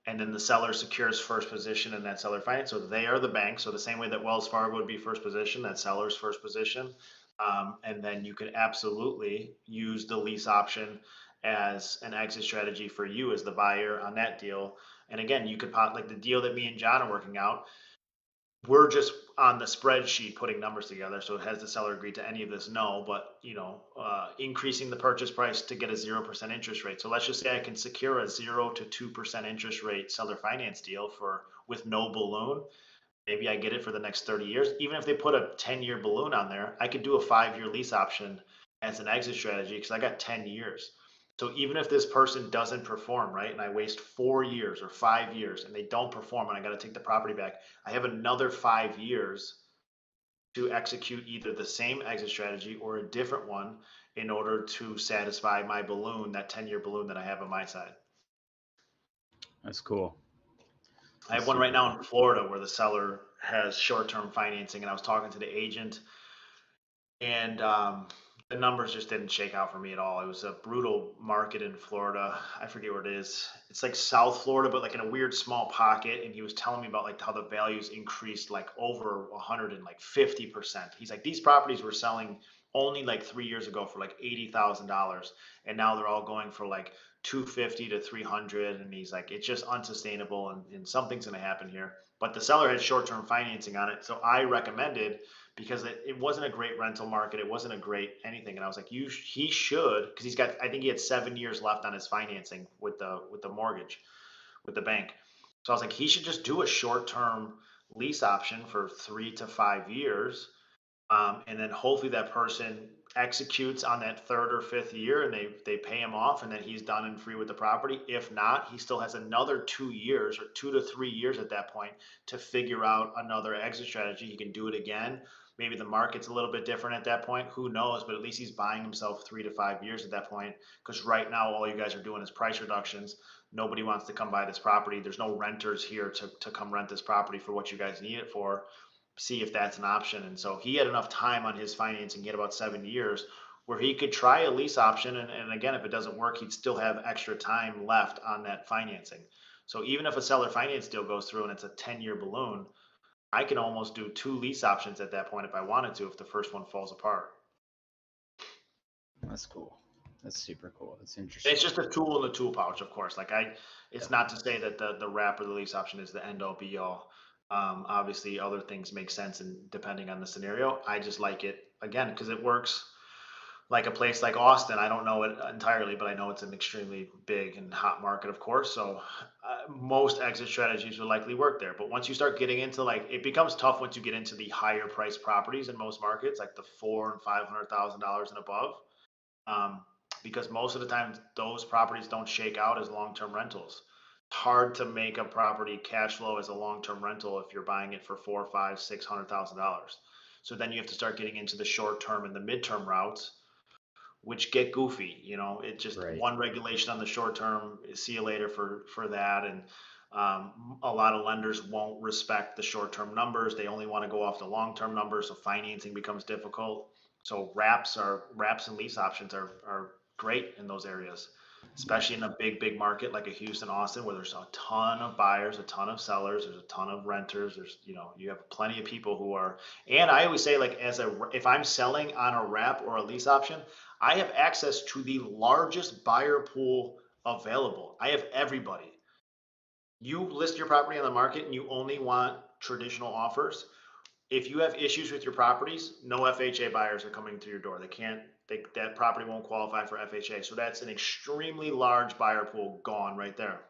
Speaker 4: And then the seller secures first position in that seller finance. So they are the bank. So the same way that Wells Fargo would be first position, that seller's first position. And then you could absolutely use the lease option as an exit strategy for you as the buyer on that deal. And again, you could like the deal that me and John are working out. We're just on the spreadsheet putting numbers together. So has the seller agreed to any of this? No, but increasing the purchase price to get a 0% interest rate. So let's just say I can secure a 0 to 2% interest rate seller finance deal with no balloon. Maybe I get it for the next 30 years. Even if they put a 10-year balloon on there, I could do a 5-year lease option as an exit strategy, because I got 10 years. So even if this person doesn't perform, right, and I waste 4 years or 5 years and they don't perform and I got to take the property back, I have another 5 years to execute either the same exit strategy or a different one in order to satisfy my balloon, that 10-year balloon that I have on my side.
Speaker 3: That's cool.
Speaker 4: I have one right now in Florida where the seller has short-term financing, and I was talking to the agent, and the numbers just didn't shake out for me at all. It was a brutal market in Florida. I forget where it is. It's like South Florida, but like in a weird small pocket. And he was telling me about like how the values increased like over 150%. He's like, these properties were selling only like 3 years ago for like $80,000, and now they're all going for like 250 to 300. And he's like, it's just unsustainable, and something's going to happen here. But the seller had short-term financing on it, so I recommended, because it wasn't a great rental market, it wasn't a great anything, and I was like, he should, because I think he had 7 years left on his financing with the mortgage with the bank. So I was like, he should just do a short-term lease option for 3 to 5 years, and then hopefully that person executes on that 3rd or 5th year, and they pay him off, and then he's done and free with the property. If not, he still has another 2 years or 2 to 3 years at that point to figure out another exit strategy. He can do it again. Maybe the market's a little bit different at that point. Who knows? But at least he's buying himself 3 to 5 years at that point. Because right now, all you guys are doing is price reductions. Nobody wants to come buy this property. There's no renters here to come rent this property for what you guys need it for. See if that's an option. And so he had enough time on his financing. He had about 7 years where he could try a lease option. And again, if it doesn't work, he'd still have extra time left on that financing. So even if a seller finance deal goes through and it's a 10-year balloon, I can almost do 2 lease options at that point if I wanted to, if the first one falls apart.
Speaker 3: That's cool. That's super cool. That's interesting.
Speaker 4: It's just a tool in the tool pouch, of course. Like it's not to say that the wrap or the lease option is the end all be all. Obviously other things make sense and depending on the scenario. I just like it again because it works like a place like Austin. I don't know it entirely, but I know it's an extremely big and hot market, of course. So most exit strategies would likely work there. But once you start getting into it becomes tough once you get into the higher priced properties in most markets, like the $400,000 and $500,000 and above, because most of the time those properties don't shake out as long-term rentals. It's hard to make a property cash flow as a long-term rental if you're buying it for $400,000, $500,000, $600,000. So then you have to start getting into the short-term and the mid-term routes, which get goofy. It just one regulation on the short term, see you later for that. And a lot of lenders won't respect the short term numbers. They only want to go off the long term numbers. So financing becomes difficult. So wraps and lease options are great in those areas, especially in a big market like a Houston, Austin, where there's a ton of buyers, a ton of sellers, there's a ton of renters. There's, you have plenty of people who are, and I always say, like, if I'm selling on a wrap or a lease option, I have access to the largest buyer pool available. I have everybody. You list your property on the market and you only want traditional offers. If you have issues with your properties, no FHA buyers are coming to your door. That property won't qualify for FHA. So that's an extremely large buyer pool gone right there.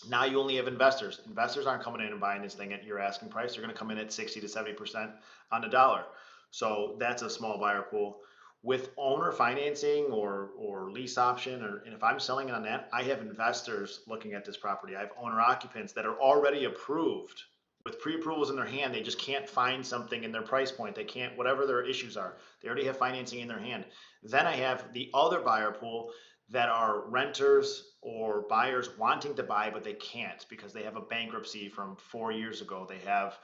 Speaker 4: Now you only have investors. Investors aren't coming in and buying this thing at your asking price. They're going to come in at 60 to 70% on the dollar. So that's a small buyer pool. With owner financing or lease option, and if I'm selling on that, I have investors looking at this property. I have owner occupants that are already approved with pre-approvals in their hand. They just can't find something in their price point. They can't, whatever their issues are, they already have financing in their hand. Then I have the other buyer pool that are renters or buyers wanting to buy, but they can't because they have a bankruptcy from 4 years ago. They have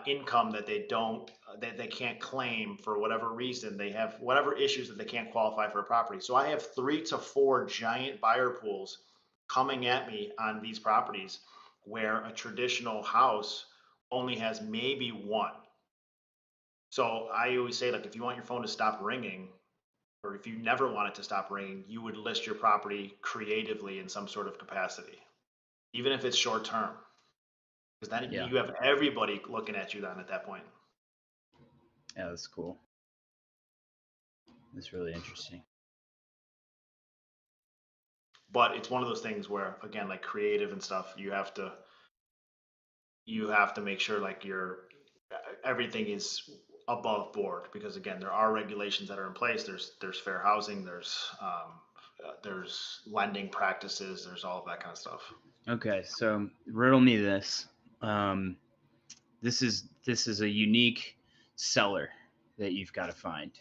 Speaker 4: income that they can't claim for whatever reason. They have whatever issues that they can't qualify for a property. So I have 3 to 4 giant buyer pools coming at me on these properties where a traditional house only has maybe 1. So I always say, like, if you want your phone to stop ringing, or if you never want it to stop ringing, you would list your property creatively in some sort of capacity, even if it's short term. Because then you have everybody looking at you then at that point.
Speaker 3: Yeah, that's cool. That's really interesting.
Speaker 4: But it's one of those things where, again, like creative and stuff, you have to make sure like everything is above board, because again, there are regulations that are in place. There's fair housing, there's lending practices, there's all of that kind of stuff.
Speaker 3: Okay, so riddle me this. This is a unique seller that you've got to find.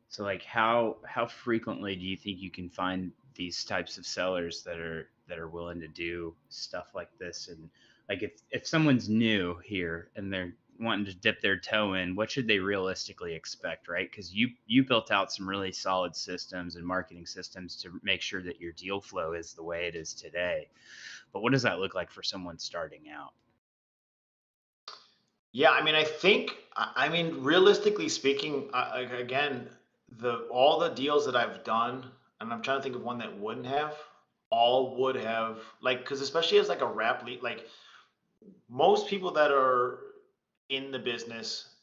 Speaker 3: So like how frequently do you think you can find these types of sellers that are willing to do stuff like this? And like if someone's new here and they're wanting to dip their toe in, what should they realistically expect, right? Because you built out some really solid systems and marketing systems to make sure that your deal flow is the way it is today. But what does that look like for someone starting out?
Speaker 4: Yeah, I mean, realistically speaking, again, all the deals that I've done, and I'm trying to think of one that wouldn't have, all would have, like, because especially as like a wrap lead, like most people that are in the business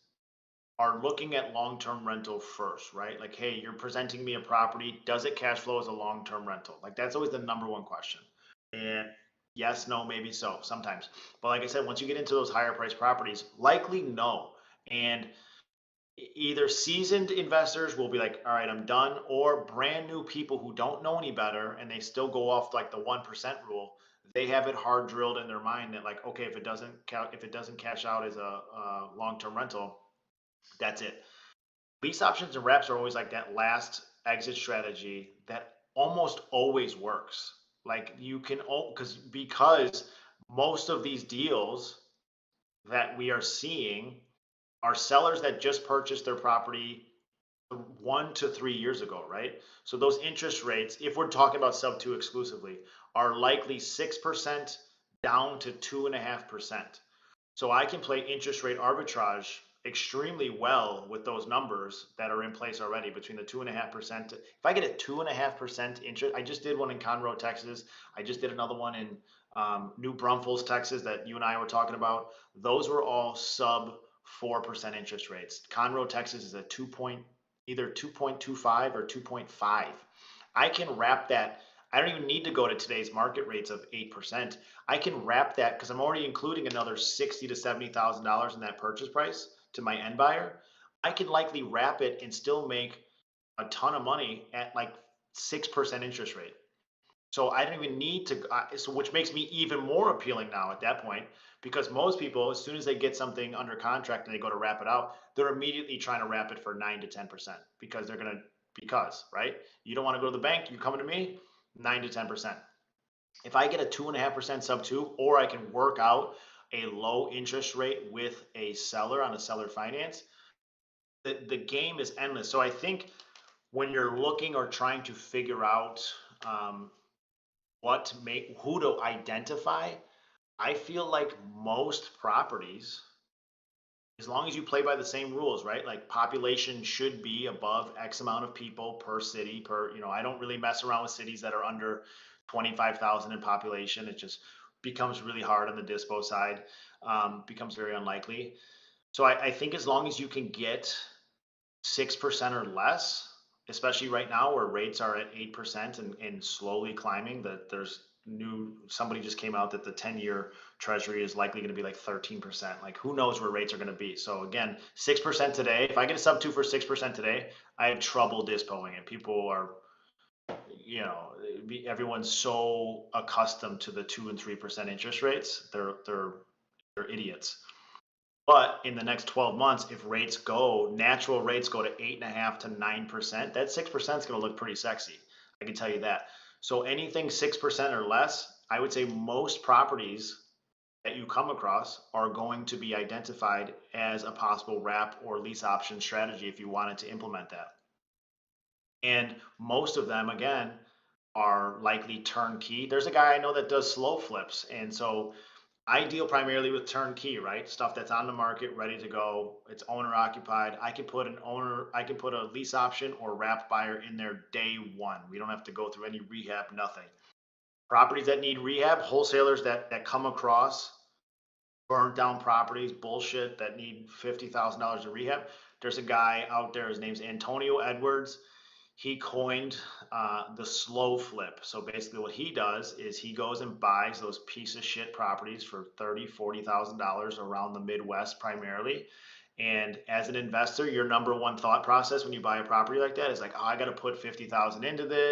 Speaker 4: are looking at long-term rental first, right? Like, hey, you're presenting me a property. Does it cash flow as a long-term rental? Like, that's always the number one question. And yes, no, maybe so sometimes. But like I said, once you get into those higher price properties, likely no. And either seasoned investors will be like, all right, I'm done, or brand new people who don't know any better and they still go off like the 1% rule. they have it hard drilled in their mind that like, okay, if it doesn't cash out as a long-term rental, that's it. Lease options and wraps are always like that last exit strategy that almost always works. Like you can, because most of these deals that we are seeing are sellers that just purchased their property 1 to 3 years ago, right? So those interest rates, if we're talking about sub 2 exclusively, are likely 6% down to 2.5%. So I can play interest rate arbitrage extremely well with those numbers that are in place already between the 2.5%. If I get a 2.5% interest, I just did one in Conroe, Texas. I just did another one in New Braunfels, Texas, that you and I were talking about. Those were all sub 4% interest rates. Conroe, Texas is a either 2.25 or 2.5. I can wrap that. I don't even need to go to today's market rates of 8%. I can wrap that because I'm already including another $60,000 to $70,000 in that purchase price to my end buyer. I can likely wrap it and still make a ton of money at like 6% interest rate. So I don't even need to, so which makes me even more appealing now at that point, because most people, as soon as they get something under contract and they go to wrap it out, they're immediately trying to wrap it for 9 to 10% because they're going to, right? You don't want to go to the bank, you coming to me, 9 to 10%. If I get a 2.5% sub 2, or I can work out a low interest rate with a seller on a seller finance, the game is endless. So I think when you're looking or trying to figure out who to identify, I feel like most properties, as long as you play by the same rules, right? Like population should be above X amount of people per city, I don't really mess around with cities that are under 25,000 in population. It just becomes really hard on the dispo side, becomes very unlikely. So I think as long as you can get 6% or less, especially right now where rates are at 8% and slowly climbing, that somebody just came out that the 10-year treasury is likely going to be like 13%. Like who knows where rates are going to be. So again, 6% today, if I get a sub 2 for 6% today, I have trouble dispoing it. People are, everyone's so accustomed to the 2 and 3% interest rates. They're idiots. But in the next 12 months, if natural rates go to 8.5% to 9%, that 6% is going to look pretty sexy. I can tell you that. So anything 6% or less, I would say most properties that you come across are going to be identified as a possible wrap or lease option strategy if you wanted to implement that. And most of them, again, are likely turnkey. There's a guy I know that does slow flips. And so I deal primarily with turnkey, right? Stuff that's on the market, ready to go. It's owner occupied. I can put a lease option or wrap buyer in there day one. We don't have to go through any rehab, nothing. Properties that need rehab, wholesalers that come across burnt down properties, bullshit, that need $50,000 in rehab. There's a guy out there, his name's Antonio Edwards. He coined the slow flip. So basically what he does is he goes and buys those piece of shit properties for $30,000, $40,000 around the Midwest primarily. And as an investor, your number one thought process when you buy a property like that is like, oh, I got to put $50,000 into this.